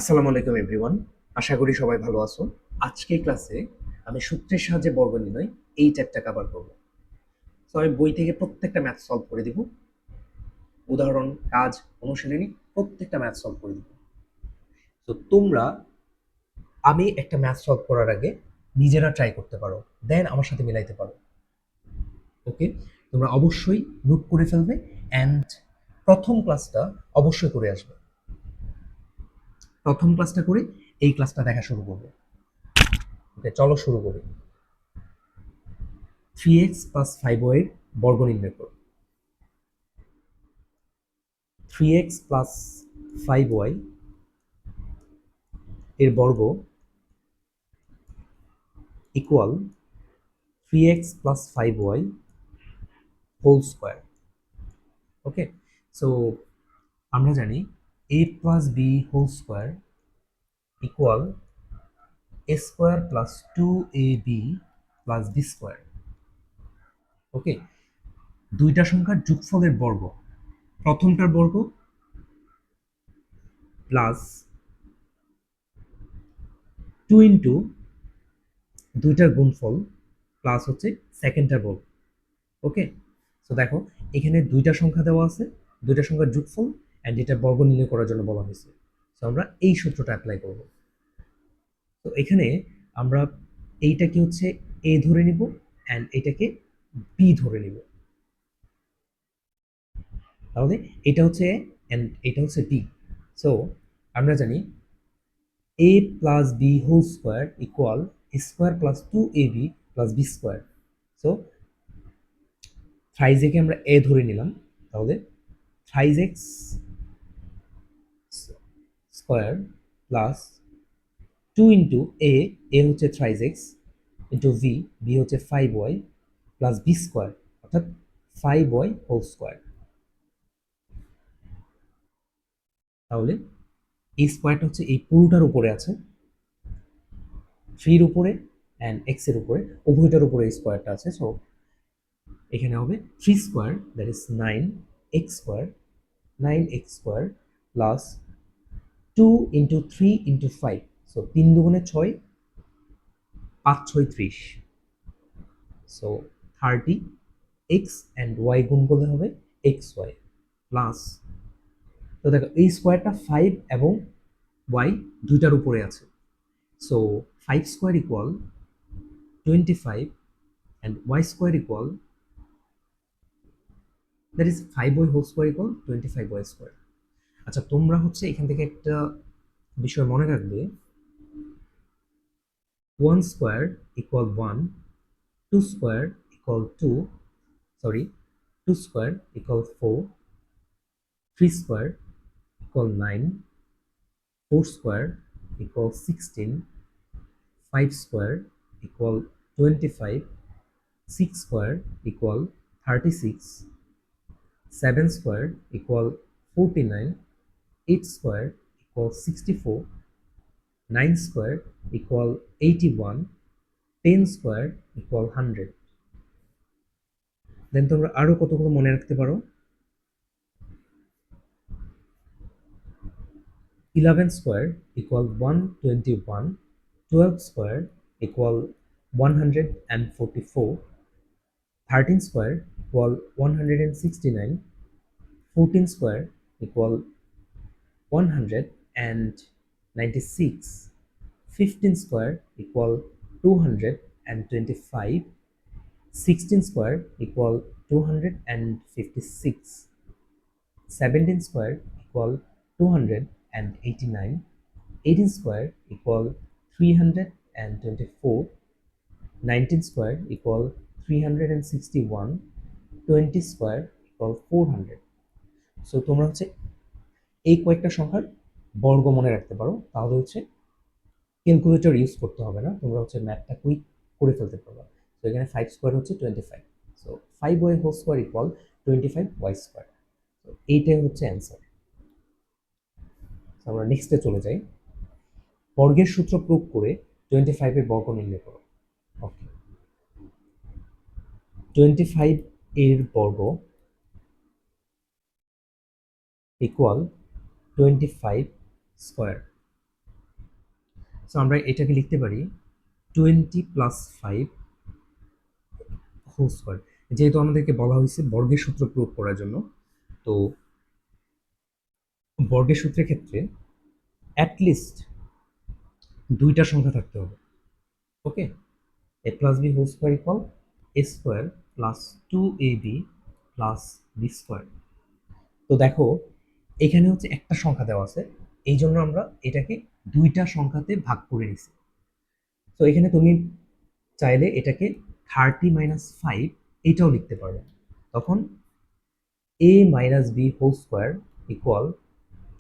আসসালামু আলাইকুম এভরিওয়ান। আশা করি সবাই ভালো আছো। আজকের ক্লাসে আমি সূত্রের সাহায্যে বর্গ নির্ণয় এই চ্যাপ্টারটা কভার করব। তো আমি বই থেকে প্রত্যেকটা ম্যাথ সলভ করে দিব। উদাহরণ, কাজ, অনুশীলনী প্রত্যেকটা ম্যাথ সলভ করে দিব। তো তোমরা আমি একটা ম্যাথ সলভ করার আগে নিজেরা ট্রাই করতে পারো, দেন আমার সাথে মিলাইতে পারো। ওকে, তোমরা অবশ্যই নোট করে ফেলবে অ্যান্ড প্রথম ক্লাসটা অবশ্যই করে আসবে। প্রথম ক্লাসটা করে এই ক্লাসটা দেখা শুরু করবে। ওকে, চলো শুরু করি। 3x প্লাস 5y এর বর্গ নির্ণয় করো। 3x প্লাস 5y এর বর্গ equal 3x plus 5y whole square. Okay, so আমরা জানি a plus b whole square equal a square plus 2ab plus b square. Okay, দুইটা সংখ্যার যোগফলের বর্গ, প্রথমটার বর্গ প্লাস 2 ইন্টু দুইটার গুণফল প্লাস হচ্ছে সেকেন্ডটার বর্গ। ওকে, সো দেখো এখানে দুইটা সংখ্যা দেওয়া আছে, দুইটা সংখ্যার যোগফল অ্যান্ড এটার বর্গ নির্ণয় করার জন্য বলা হয়েছে। সো আমরা এই সূত্রটা অ্যাপ্লাই করব। তো এখানে আমরা এইটাকে হচ্ছে এ ধরে নিব অ্যান্ড এটাকে বি ধরে নিব। তাহলে এটা হচ্ছে এ অ্যান্ড এটা হচ্ছে বি। সো আমরা জানি A plus B whole square equal square plus 2ab plus B square. So thrice একে আমরা এ ধরে নিলাম, তাহলে thrice X square plus 2 into এ হচ্ছে থ্রাইজ এক্স ইন্টু বি হচ্ছে 5y প্লাস বি স্কোয়ার, অর্থাৎ 5y হোল স্কোয়ার। তাহলে এই স্কোয়ারটা হচ্ছে এই পুরোটার উপরে আছে, 3 উপরে অ্যান্ড এক্স এর উপরে, উভয়টার উপরে এই স্কোয়ারটা আছে। সো এখানে হবে 3 square, that is 9x square, 9x square plus 2 into 3 into 5। So 3 দুগুণে 6, 5 6 30। সো 30 এক্স অ্যান্ড ওয়াই গুণ করলে হবে এক্স ওয়াই প্লাস, তো দেখো এই স্কোয়ারটা 5 এবং ওয়াই দুইটার উপরে আছে। So 5 square equal 25 and Y square equal, that is 5y whole square equal 25y square. আচ্ছা, তোমরা হচ্ছে এখান থেকে একটা বিষয় মনে রাখবে, 1 square equal 1, 2 square equal 2, sorry 2 square equal 4, 3 square equal 9, 4 square equal 16, 5 square equal 25, 6 square equal 36, 7 square equal 49, 8 square equal 64, 9 square equal 81, 10 square equal 100। দেন তোমরা আরো কতগুলো মনে রাখতে পারো, 11 square equal 121, 12 square equal 144, 13 square equal 169, 14 square equal 196, 15 square equal 225, 16 square equal 256, 17 square equal 289, 18 square equal 324, 19 square equal 361, 20 square equal 400। So তোমরা হচ্ছে এই কয়েকটা সংখ্যার বর্গ মনে রাখতে পারো, তাহলে হচ্ছে ক্যালকুলেটর ইউজ করতে হবে না, তোমরা হচ্ছে ম্যাথটা কুইক করে ফেলতে পারবে। তো এখানে 5 স্কোয়ার হচ্ছে 25, so 5y whole square equal 25y square. তো এইটাই হচ্ছে অ্যান্সার। আমরা নেক্সটে চলে যাই। বর্গের সূত্র প্রয়োগ করে 25 এর বর্গ নির্ণয় করো। ওকে, 25 এর বর্গ ইকুয়াল 25 স্কোয়ার। সো আমরা এটাকে লিখতে পারি 20 + 5 হোল স্কোয়ার। যেহেতু আমাদেরকে বলা হয়েছে বর্গের সূত্র প্রয়োগ করার জন্য, তো বর্গের সূত্রের ক্ষেত্রে অ্যাটলিস্ট দুইটা সংখ্যা থাকতে হবে। Okay, a plus b whole square equal a square plus 2ab plus B square. তো দেখো এখানে হচ্ছে একটা সংখ্যা দেওয়া আছে, এই জন্য আমরা এটাকে দুইটা সংখ্যাতে ভাগ করে নিছি। তো এখানে তুমি চাইলে এটাকে 30 - 5 এইটাও লিখতে পারবে। তখন a minus B whole square equal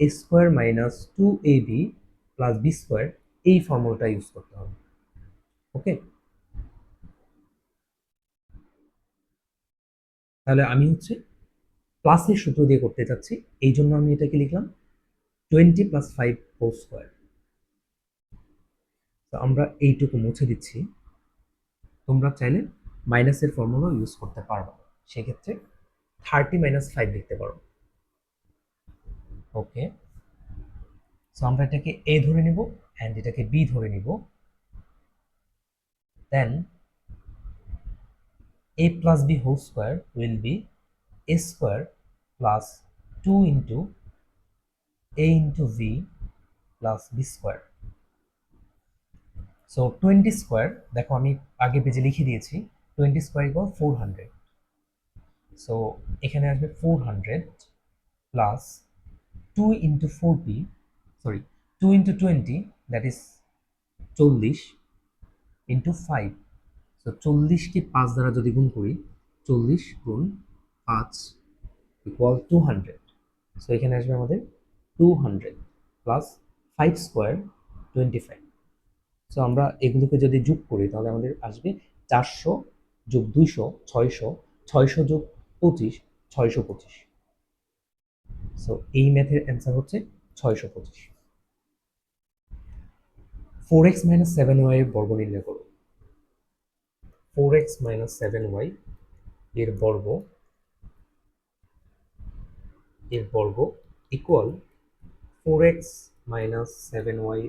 A square minus 2ab plus B square, এই ফর্মুলাটা ইউজ করতে হবে। ওকে, তাহলে আমি হচ্ছে প্লাসের সূত্র দিয়ে করতে চাচ্ছি, এই জন্য আমি এটাকে লিখলাম 20 + 5 হোল স্কোয়ার। তো আমরা এইটুকু মুছে দিচ্ছি। তোমরা চাইলে মাইনাসের ফর্মুলা ইউজ করতে পারবে, সেক্ষেত্রে 30 - 5 লিখতে পারো। ওকে, সো আমরা এটাকে এ ধরে নিব অ্যান্ড এটাকে বি ধরে নিব। দেন a plus b whole square will be a square plus 2 into a into v plus b square. So 20 square, দেখো আমি আগে পেজে লিখে দিয়েছি 20 স্কোয়ার ইকুয়াল 400। সো এখানে আসবে 400 plus 2 into 4p, sorry 2 into 20, that is 40 into 5। So 40কে 5 দ্বারা যদি গুণ করি, 40 গুণ 5 ইকুয়াল 200। সো এখানে আসবে আমাদের 200 প্লাস 5 স্কোয়ার 25। সো আমরা এগুলোকে যদি যোগ করি তাহলে আমাদের আসবে 400 যোগ 200 600, 600 যোগ 25 625। সো এই ম্যাথের অ্যান্সার হচ্ছে 625। 4x - 7y এর বর্গ নির্ণয় করো। 4x - 7y এর বর্গ equal 4x - 7y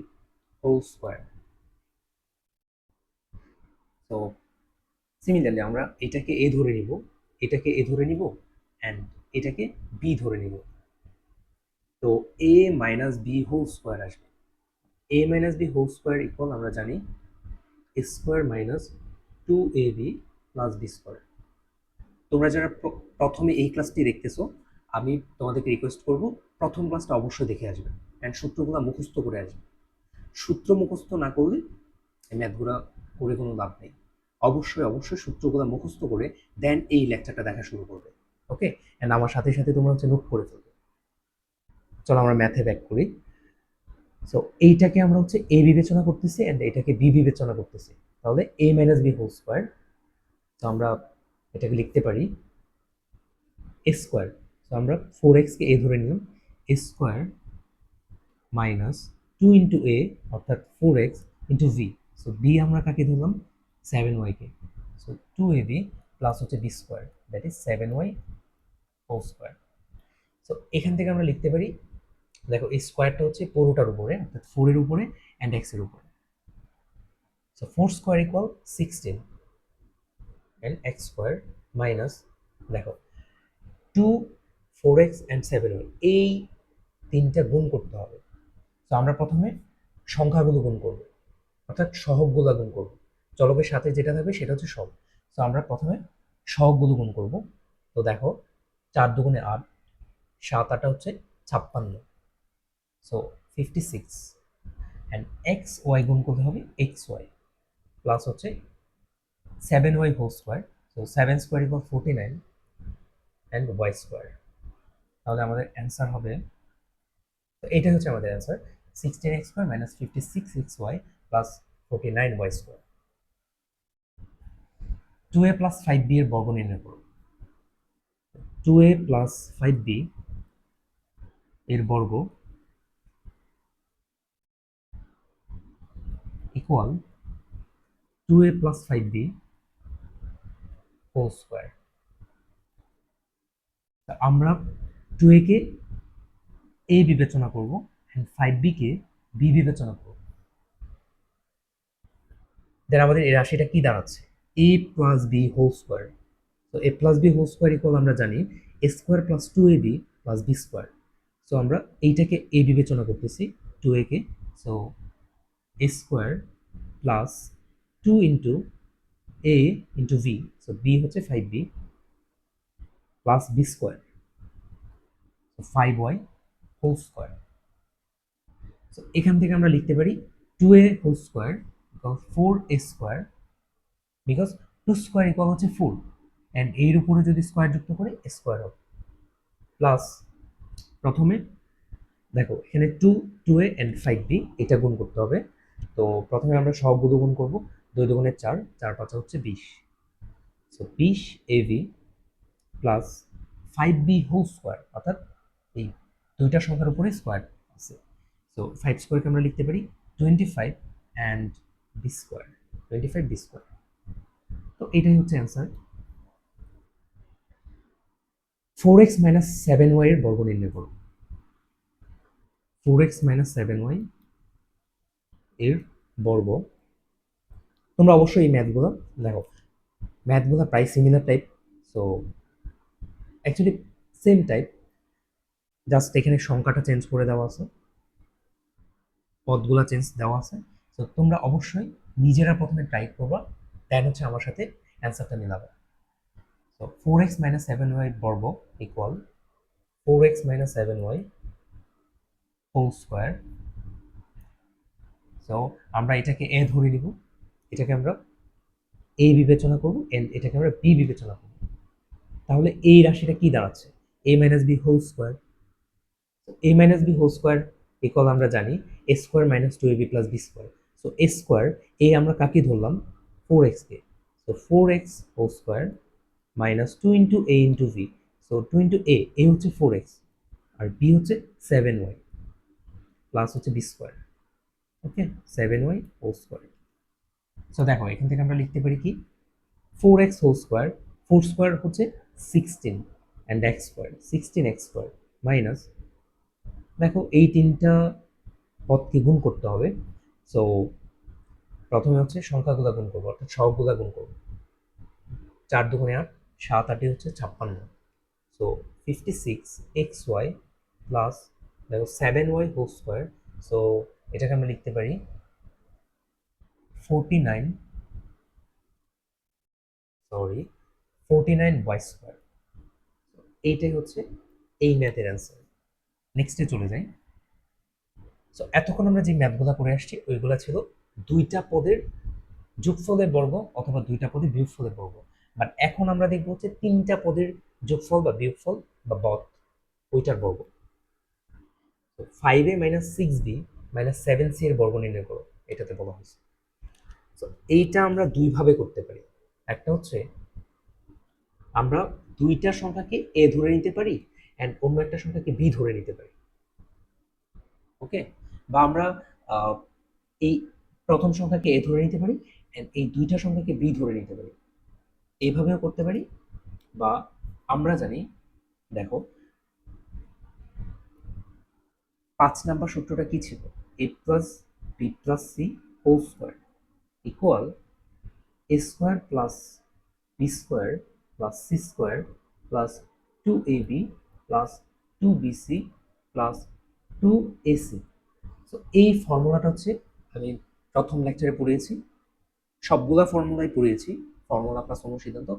whole square. তো সিমিলারলি আমরা এটাকে এ ধরে নিব, এটাকে এ ধরে নিব অ্যান্ড এটাকে বি ধরে নিব। তো A minus B whole square আসবে। A minus B whole square equal আমরা জানি এ square minus 2ab plus B square. তোমরা যারা প্রথমে এই ক্লাসটি দেখতেছো, আমি তোমাদেরকে রিকোয়েস্ট করব প্রথম ক্লাসটা অবশ্যই দেখে আসবে অ্যান্ড সূত্রগুলো মুখস্থ করে আসবে। সূত্র মুখস্থ না করলে এই ম্যাথগুলো করে কোনো লাভ নেই। অবশ্যই অবশ্যই সূত্রগুলো মুখস্থ করে দেন এই লেকচারটা দেখা শুরু করবে। ওকে, অ্যান্ড আমার সাথে সাথে তোমরা হচ্ছে নোট করে ফেলবে। চলো আমরা ম্যাথে ব্যাক করি। সো এইটাকে আমরা হচ্ছে এ বিবেচনা করতেছি অ্যান্ড এটাকে বি বিবেচনা করতেছি, তাহলে এ মাইনাস বি হোল স্কোয়ার। তো আমরা এটাকে লিখতে পারি এ স্কোয়ার। তো আমরা 4x-কে এ ধরে নিলাম, a square minus 2 into a অর্থাৎ 4x into V. So b আমরা কাকে ধরলাম 7y-কে। সো 2ab প্লাস হচ্ছে B square, that is 7y whole square. So এখান থেকে আমরা লিখতে পারি, দেখো এই স্কোয়ারটা হচ্ছে পুরোটার উপরে অর্থাৎ 4 এর উপরে অ্যান্ড x এর উপরে। So 4 square equal 16 and x square minus, দেখো 2 4x অ্যান্ড 7y, এই তিনটা গুণ করতে হবে। তো আমরা প্রথমে সংখ্যাগুলো গুণ করব অর্থাৎ সহগগুলো গুণ করব। চলকের সাথে যেটা থাকবে সেটা হচ্ছে সহগ। তো আমরা প্রথমে সহগগুলো গুণ করব। তো দেখো 4 দুগুণে 8, 7 8 হচ্ছে 56, সো 56 অ্যান্ড এক্স ওয়াই গুণ করতে হবে এক্স ওয়াই প্লাস হচ্ছে 7y whole square. So 7 square equal 49 and Y square. তাহলে আমাদের অ্যান্সার হবে, তো এটা হচ্ছে আমাদের answer 16x² minus 56xy plus 49y square. 2a plus 5b এর বর্গ নির্ণয় করো। 2a প্লাস 5b এর বর্গ equal 2a plus 5b whole square. আমরা 2a কে এ বিবেচনা করব অ্যান্ড 5b কে বি বিবেচনা করব। দেন আমাদের এই রাশিটা কি দাঁড়াচ্ছে, A plus B whole square. তো A plus B whole square equal আমরা জানি এ square plus two A B plus B square. So আমরা এইটাকে এ বিবেচনা করতেছি, টু এ কে। সো এ স্কোয়ার প্লাস টু ইন্টু এ ইন্টু ভি, সো বি হচ্ছে five B plus B square, so five Y whole square. So এখান থেকে আমরা লিখতে পারি two A whole square equal four A square, because two square equal হচ্ছে four, and এর উপরে যদি স্কোয়ার যুক্ত করে স্কোয়ার হবে, প্লাস প্রথমে দেখো এখানে two, two a and five b এটা গুণ করতে হবে। তো প্রথমে আমরা সবগুলো গুণ করবো, দুই দুগুণে চার, চার পাঁচা হচ্ছে 20, so 20 A V plus five B whole square, অর্থাৎ এই দুইটা সংখ্যার উপরে স্কোয়ার আছে। সো ফাইভ স্কোয়ারকে আমরা লিখতে পারি 25 and b square, 25 b square. তো এটাই হচ্ছে answer. 4x minus seven Y এর বর্গ নির্ণয় করো। 4x মাইনাস সেভেন ওয়াই এর বর্গ। তোমরা অবশ্যই এই ম্যাথগুলো দেখো, ম্যাথগুলো প্রায় similar type, so actually same type, just এখানে সংখ্যাটা চেঞ্জ করে দেওয়া আছে, পদগুলা চেঞ্জ দেওয়া আছে। তো তোমরা অবশ্যই নিজেরা প্রথমে ট্রাই করবা, দেন হচ্ছে আমার সাথে অ্যান্সারটা মিলাবে। তো four X minus seven Y বর্গ equal four X minus seven Y whole square. So আমরা এটাকে এ ধরে নিব, এটাকে আমরা এ বিবেচনা করবো, এন্ড এটাকে আমরা বি বিবেচনা করবো। তাহলে এই রাশিটা কি দাঁড়াচ্ছে, A minus B whole square. A minus B whole square equal আমরা জানি এ square minus two A B plus B square. So A square, A আমরা কাকে ধরলাম, ফোর এক্সকে। So four X whole square minus two into এ into V, so two into এ হচ্ছে four X আর B হচ্ছে seven Y plus হচ্ছে B square. Okay, seven Y whole square. So দেখো এখান থেকে আমরা লিখতে পারি কি, four X whole square, four square হচ্ছে sixteen and X square, sixteen X square minus, দেখো এই তিনটা পদকে গুণ করতে হবে। সো প্রথমে হচ্ছে সংখ্যাগুলা গুণ করবো, অর্থাৎ সবগুলা গুণ করবো। চার দুগুণে আট, সাত আটে হচ্ছে 56, সো 56 এক্স ওয়াই প্লাস দেখো seven Y whole square. So এটাকে আমরা লিখতে পারি 49, সরি 49 ওয়াই স্কোয়ার। এইটাই হচ্ছে এই ম্যাথের অ্যান্সার। নেক্সটে চলে যাই। সো এতক্ষণ আমরা যে ম্যাথগুলো করে আসছি ওইগুলা ছিল দুইটা পদের যোগফলের বর্গ অথবা দুইটা পদের বিয়োগফলের বর্গ। বাট এখন আমরা দেখবো হচ্ছে তিনটা পদের যোগফল বা বিয়োগফল বা বদ, ওইটার বর্গ। তো five A minus six B minus seven C এর বর্গ নির্ণয় করো, এটাতে বলা হয়েছে। তো এইটা আমরা দুইভাবে করতে পারি। একটা হচ্ছে আমরা দুইটা সংখ্যাকে এ ধরে নিতে পারি অ্যান্ড অন্য একটা সংখ্যাকে বি ধরে নিতে পারি। ওকে, বা আমরা আহ, এই প্রথম সংখ্যাকে এ ধরে নিতে পারি অ্যান্ড এই দুইটা সংখ্যাকে বি ধরে নিতে পারি, এইভাবেও করতে পারি। বা আমরা জানি, দেখো 5 নাম্বার সূত্রটা কি ছিল, A plus B plus C whole square equal A square plus B square plus C square plus two A B plus two B C plus two A C. তো এই ফর্মুলাটা হচ্ছে আমি প্রথম লেকচারে পড়িয়েছি, সবগুলা ফর্মুলাই পড়িয়েছি, ফর্মুলা প্লাস অনুসিদ্ধান্ত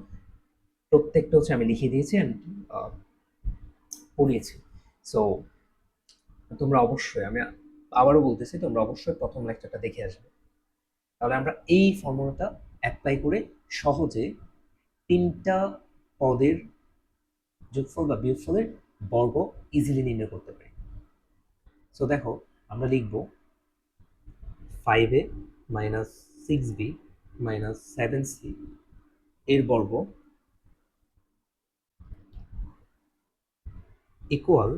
প্রত্যেকটা হচ্ছে আমি লিখে দিয়েছি অ্যান্ড পড়িয়েছি। সো তোমরা অবশ্যই, আমি আবারও বলতেছি, তোমরা অবশ্যই প্রথম লেকচারটা দেখে আসবে। তাহলে আমরা এই ফর্মুলাটা অ্যাপ্লাই করে সহজে তিনটা পদের যোগফল বা বিয়োগফলের বর্গ ইজিলি নির্ণয় করতে পারি। সো দেখো আমরা লিখব five A minus six B minus seven C এর বর্গ equal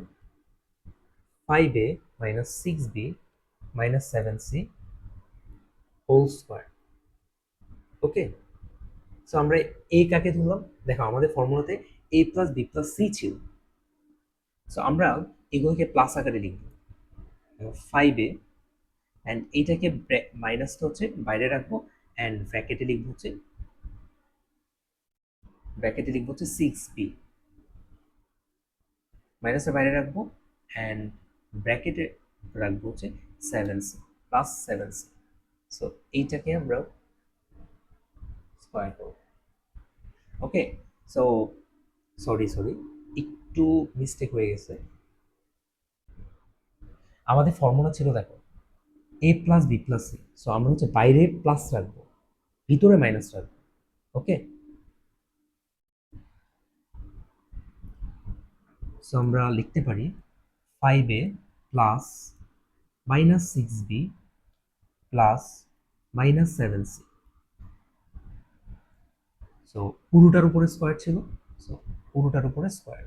five A minus six B minus seven C whole square. Okay, so আমরা এ কাকে ধরলাম, দেখো আমাদের ফর্মুলাতে A plus B plus C ছিল। সো আমরা এগুলোকে প্লাস আকারে লিখব, ফাইভ এ অ্যান্ড এইটাকে মাইনাসটা হচ্ছে বাইরে রাখবো অ্যান্ড ব্র্যাকেটে লিখবো হচ্ছে 6b, মাইনাসের বাইরে রাখবো, অ্যান্ড ব্র্যাকেটে রাখবো হচ্ছে 7c প্লাস 7c। সো এইটাকে আমরা স্কোয়ার করব। ওকে, সো সরি একটু মিস্টেক হয়ে গেছে। আমাদের ফর্মুলা ছিল দেখো a plus B plus c, so আমরা হচ্ছে বাইরে প্লাস রাখবো, ভিতরে মাইনাস রাখবো। ওকে, সো আমরা লিখতে পারি 5a plus -6b plus -7c। So পুরোটার উপরে স্কোয়ার ছিল, সো পুরোটার উপরে স্কোয়ার।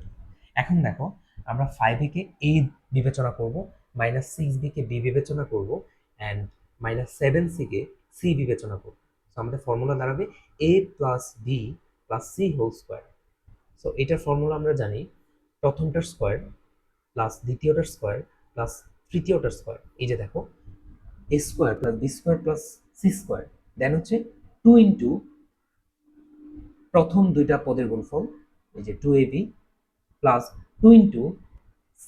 এখন দেখো আমরা 5a কে a বিবেচনা করব, -6b কে b বিবেচনা করব, অ্যান্ড -7c কে c বিবেচনা করব। সো আমাদের ফর্মুলা দাঁড়াবে a plus B plus C whole square. So এটার ফর্মুলা আমরা জানি, প্রথমটার স্কোয়ার প্লাস দ্বিতীয়টার স্কোয়ার প্লাস তৃতীয়টার স্কোয়ার। এই যে দেখো A square plus B square plus C square, then হচ্ছে 2 ইন্টু প্রথম দুইটা পদের গুণফল, এই যে 2ab প্লাস 2 ইন্টু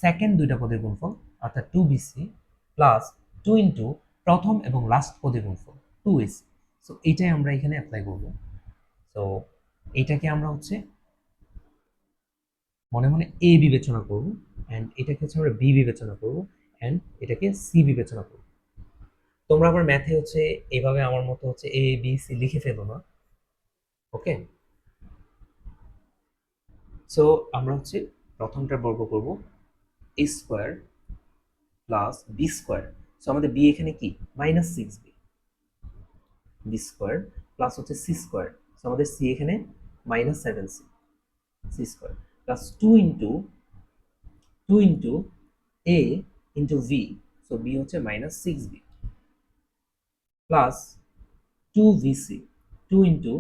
সেকেন্ড দুইটা পদের গুণফল অর্থাৎ 2bc প্লাস 2 ইন্টু প্রথম এবং লাস্ট পদের গুণফল 2ac। সো এইটাই আমরা এখানে অ্যাপ্লাই করব। সো এইটাকে আমরা হচ্ছে মনে মনে এ বিবেচনা করব, অ্যান্ড এটাকে হচ্ছে আমরা বি বিবেচনা করব, অ্যান্ড এটাকে সি বিবেচনা করব। তোমরা আবার ম্যাথে হচ্ছে এইভাবে আমার মতো হচ্ছে এ বি সি লিখে ফেলো না। ওকে, সো আমরা হচ্ছে প্রথমটা বর্গ করব A square plus B square. So আমাদের বি এখানে কি -6b, বি স্কোয়ার প্লাস হচ্ছে সি স্কোয়ার। সো আমাদের সি এখানে -7c, C square plus 2 into এ ইন্টু ভি, সো বি হচ্ছে -6b plus 2vc, 2 into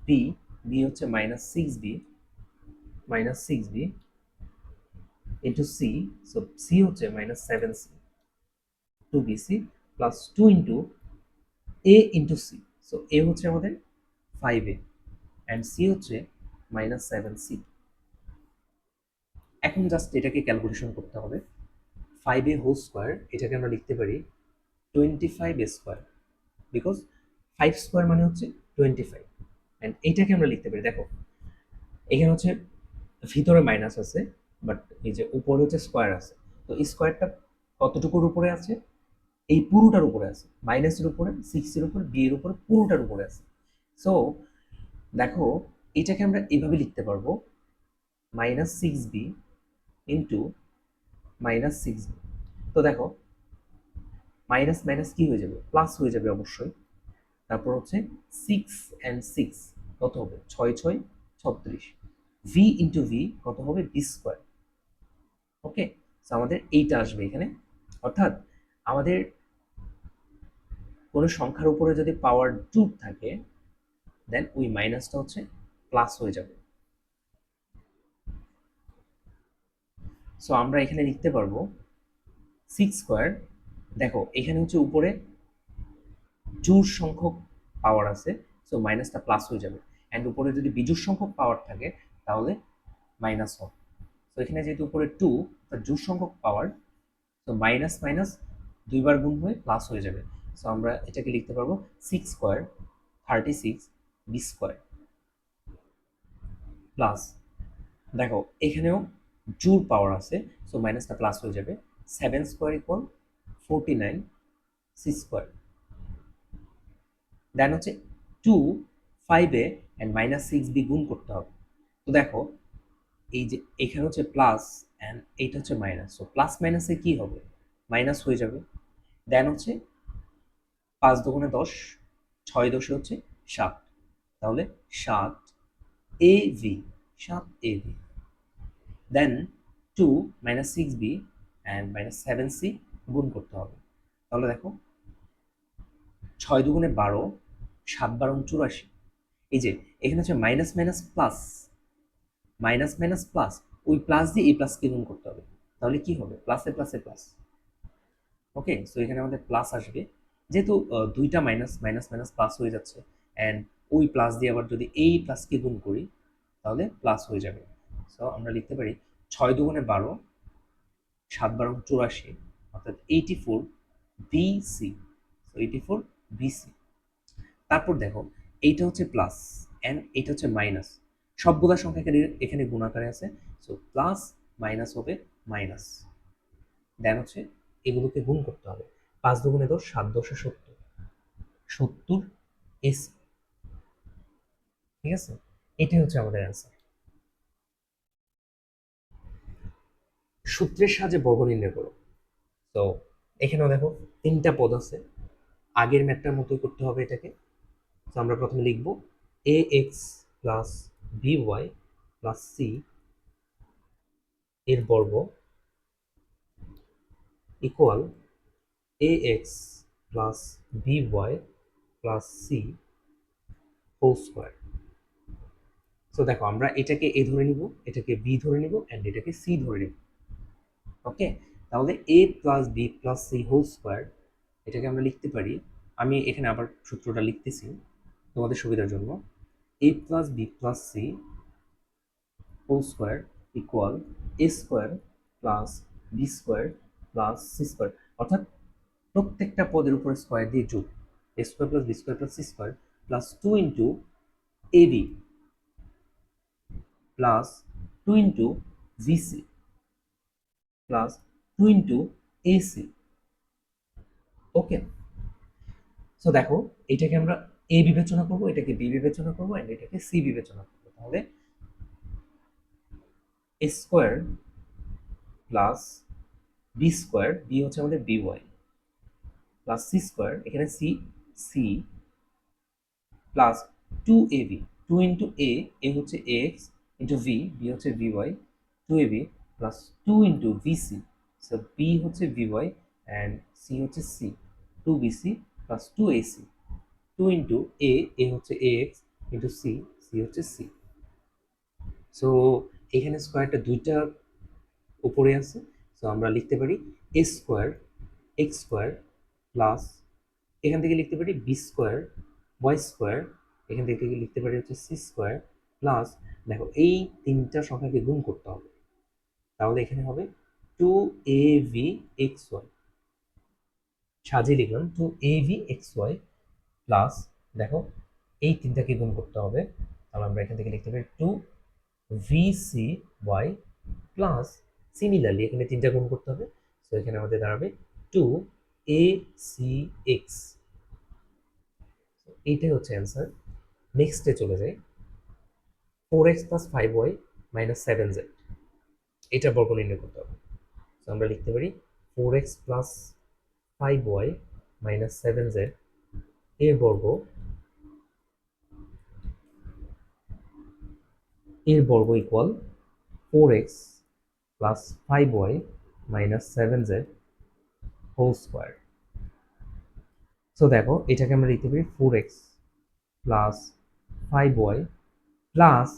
B, B হচ্ছে -6b into C, so C হচ্ছে -7c, 2bc plus 2 into এ into C, so এ হচ্ছে আমাদের 5a and C হচ্ছে -7c। এখন just এটাকে calculation করতে হবে। 5a হোল স্কোয়ার এটাকে আমরা লিখতে পারি 25a স্কোয়ার, বিকজ 5 স্কোয়ার মানে হচ্ছে 25, অ্যান্ড এইটাকে আমরা লিখতে পারি, দেখো এখানে হচ্ছে ভিতরে মাইনাস আছে, বাট এই যে উপরে হচ্ছে স্কোয়ার আছে, তো এই স্কোয়ারটা কতটুকুর উপরে আছে, এই পুরোটার উপরে আছে, মাইনাসের উপরে, 6 এর উপরে, বি এর উপরে, পুরোটার উপরে আছে। সো দেখো এটাকে আমরা এভাবে লিখতে পারবো -6b ইন্টু -6b। তো দেখো মাইনাস মাইনাস কি হয়ে যাবে, প্লাস হয়ে যাবে অবশ্যই। তারপর হচ্ছে 6 and 6 কত হবে, 6 6 36, ভি ইন্টু ভি কত হবে, বি স্কোয়ার। ওকে, সো আমাদের এইটা আসবে এখানে, অর্থাৎ আমাদের কোনো সংখ্যার উপরে যদি পাওয়ার 2 থাকে, দেন ওই মাইনাসটা হচ্ছে প্লাস হয়ে যাবে। সো আমরা এখানে লিখতে পারবো 6 স্কোয়ার, দেখো এখানে হচ্ছে উপরে জোড় সংখ্যক পাওয়ার আছে, সো মাইনাসটা প্লাস হয়ে যাবে, অ্যান্ড উপরে যদি বিজোড় সংখ্যক পাওয়ার থাকে তাহলে মাইনাস হবে। তো এখানে যেহেতু উপরে 2 তার জোড় সংখ্যক পাওয়ার, তো মাইনাস মাইনাস দুইবার গুণ হয়ে প্লাস হয়ে যাবে। সো আমরা এটাকে লিখতে পারবো 6 স্কোয়ার 36 বি স্কোয়ার প্লাস, দেখো এখানেও জোড় পাওয়ার আছে, সো মাইনাসটা প্লাস হয়ে যাবে, 7 square equal 49 C square. Then হচ্ছে 2 5a অ্যান্ড -6b গুণ করতে হবে। তো দেখো এই যে এখানে হচ্ছে প্লাস অ্যান্ড এইটা হচ্ছে মাইনাস, সো প্লাস মাইনাসে কি হবে, মাইনাস হয়ে যাবে। দেন হচ্ছে 5 দুগুণে 10, 6 দশে হচ্ছে 7, তাহলে 7 AV, 7 AV। Then 2 -6b and -7c গুণ করতে হবে। তাহলে দেখো 6 দুগুণে 12, 7 12 84। এই যে এখানে হচ্ছে minus minus plus, minus minus plus, ওই প্লাস দিয়ে এই প্লাসকে গুণ করতে হবে, তাহলে কি হবে, প্লাসে প্লাসে প্লাস। ওকে, সো এখানে আমাদের প্লাস আসবে, যেহেতু দুইটা মাইনাস মাইনাস মাইনাস প্লাস হয়ে যাচ্ছে, অ্যান্ড ওই প্লাস দিয়ে আবার যদি এই প্লাসকে গুণ করি তাহলে প্লাস হয়ে যাবে। সো আমরা লিখতে পারি 6 × 2 = 12, 7 × 12 = 84, অর্থাৎ 84 BC। 84 BC। তারপর দেখো এইটা হচ্ছে প্লাস অ্যান্ড এটা হচ্ছে মাইনাস, সবগুলা সংখ্যা এখানে এখানে গুণাকারে আছে। সো প্লাস মাইনাস হবে মাইনাস, দেন হচ্ছে এগুলোকে গুণ করতে হবে। 5 × 2 = 10, 7 × 10 = 70, 70 এসি। ঠিক আছে, এটাই হচ্ছে আমাদের অ্যান্সার। সূত্রের সাহায্যে বর্গ নির্ণয় করো। তো এখানেও দেখো 3টা পদ আছে, আগের ম্যাথটার মতোই করতে হবে এটাকে। তো আমরা প্রথমে লিখব ax plus by plus c এর বর্গ equal ax plus by plus c whole square. So দেখো আমরা এটাকে a ধরে নিব, এটাকে b ধরে নিব, অ্যান্ড এটাকে c ধরে নিব। ওকে, তাহলে a plus b plus c whole square, এটাকে আমরা লিখতে পারি, আমি এখানে আবার সূত্রটা লিখতেছি তোমাদের সুবিধার জন্য। a plus b plus c whole square equal a square plus B square plus C square, অর্থাৎ প্রত্যেকটা পদের উপরে স্কোয়ার দিয়ে যোগ, a square plus B square plus C square plus 2 × ab plus 2 × vc plus 2 × ac। Okay, so দেখো এটাকে আমরা a বিবেচনা করব, এটাকে বি বিবেচনা করব, এন্ড এটাকে সি বিবেচনা করব। তাহলে এ square plus B square, B হচ্ছে আমাদের B Y, plus C square, এখানে C C plus 2ab, 2 × a হচ্ছে ax ইন্টু ভি, বি হচ্ছে vy, 2ab plus 2 × vc, so B হচ্ছে vy অ্যান্ড সি হচ্ছে c, 2bc plus 2ac, 2 × a হচ্ছে ax ইন্টু c, c হচ্ছে c। So এখানে স্কোয়ারটা দুইটা উপরে আছে, সো আমরা লিখতে পারি এ স্কোয়ার এক্স স্কোয়ার প্লাস, এখান থেকে লিখতে পারি বি স্কোয়ার ওয়াই স্কোয়ার, এখান থেকে লিখতে পারি হচ্ছে সি স্কোয়ার প্লাস, দেখো এই তিনটা সংখ্যাকে গুণ করতে হবে, তাহলে এখানে হবে 2 AV সাজিয়ে লিখলাম 2 AV প্লাস, দেখো এই তিনটাকে গুণ করতে হবে, তাহলে আমরা এখান থেকে লিখতে পারি 2 VCY প্লাস, সিমিলারলি এখানে তিনটা গুণ করতে হবে, তো এখানে আমাদের দাঁড়াবে 2ACX। এইটাই হচ্ছে অ্যান্সার। নেক্সটে চলে যাই, 4x plus 5y minus 7z, এটা বর্গ নির্ণয় করতে হবে। তো আমরা লিখতে পারি 4x plus 5y minus 7z এর বর্গ, এর বর্গ equal 4x plus 5y minus 7z whole square. So দেখো এটাকে আমরা লিখতে পারি 4x প্লাস 5y প্লাস,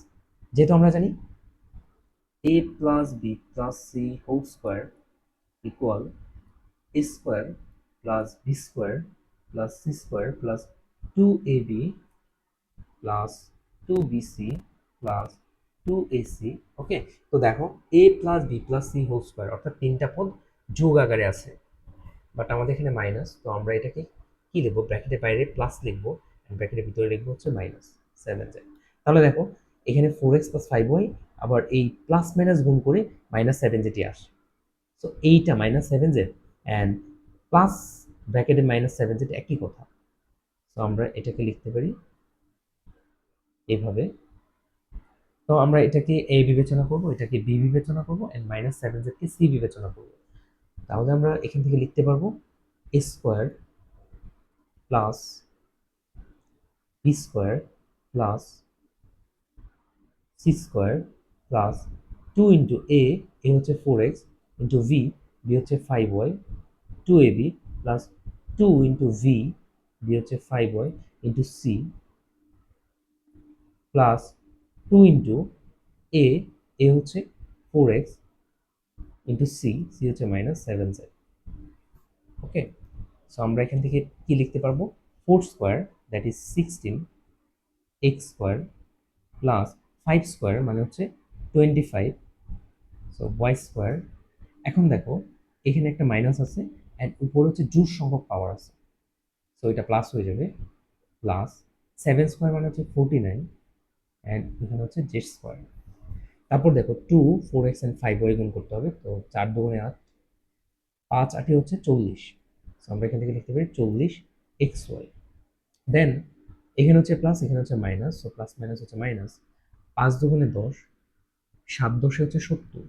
যেহেতু আমরা জানি a plus B plus C whole square equal a square plus B square plus C square plus 2ab plus 2bc plus 2ac। Okay, তো দেখো a plus B plus C whole square, অর্থাৎ তিনটা পদ যোগ আকারে আছে, বাট আমাদের এখানে মাইনাস, তো আমরা এটাকে কি লিখবো, ব্র্যাকেটের বাইরে প্লাস লিখবো, ব্র্যাকেটের ভিতরে লিখবো হচ্ছে মাইনাস 7z। তাহলে দেখো এখানে 4x প্লাস 5y, আবার এই প্লাস মাইনাস গুণ করে মাইনাস 7z আসে, সো এইটা মাইনাস 7z অ্যান্ড প্লাস ব্র্যাকেটে মাইনাস 7z একই কথা। তো আমরা এটাকে লিখতে পারি এভাবে। তো আমরা এটাকে এ বিবেচনা করব, এটাকে বি বিবেচনা করব, and minus 7z K C বিবেচনা করব। তাহলে আমরা এখান থেকে লিখতে পারবো এ square plus B square plus C square plus 2 × A হচ্ছে 4x ইন্টু ভি, বি হচ্ছে 5y, 2ab প্লাস 2 × ভি হচ্ছে 5y into c plus 2 × A হচ্ছে 4x ইন্টু সি, সি হচ্ছে মাইনাস 7z। ওকে, সো আমরা এখান থেকে কি লিখতে পারবো, 4 square that is 16 x square plus 5 square মানে হচ্ছে 25, সো ওয়াই স্কোয়ার। এখন দেখো এখানে একটা মাইনাস আছে অ্যান্ড উপরে হচ্ছে জোড় সংখ্যক পাওয়ার আছে, সো এটা প্লাস হয়ে যাবে, প্লাস 7 স্কোয়ার মানে হচ্ছে 49 অ্যান্ড এখানে হচ্ছে জেড স্কোয়ার। তারপর দেখো 2 4x অ্যান্ড 5y গুণ করতে হবে, তো 4 দুগুণে 8, 5 8 হচ্ছে 40, সো আমরা এখান থেকে লিখতে পারি 40 এক্স ওয়াই। দেন এখানে হচ্ছে প্লাস, এখানে হচ্ছে মাইনাস, সো প্লাস মাইনাস হচ্ছে মাইনাস, 5 দুগুণে 10, 7 10 হচ্ছে 70,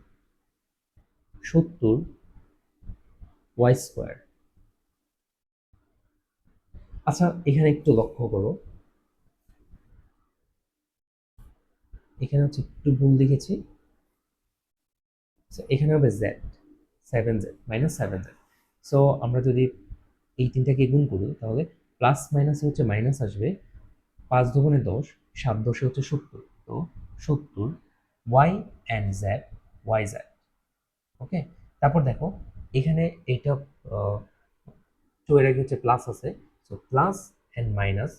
70 ওয়াই স্কোয়ার। আচ্ছা এখানে একটু লক্ষ্য করো, এখানে হচ্ছে একটু ভুল লিখেছি, এখানে হবে Z, 7z minus 7z। So আমরা যদি এই তিনটাকে গুণ করি তাহলে প্লাস মাইনাসে হচ্ছে মাইনাস আসবে, 5 দুগুণে 10, 7 10 হচ্ছে 70, তো 70 y and z, y z. Okay, তারপর দেখো এখানে এটা টু এর আগে হচ্ছে প্লাস আছে, so plus and minus,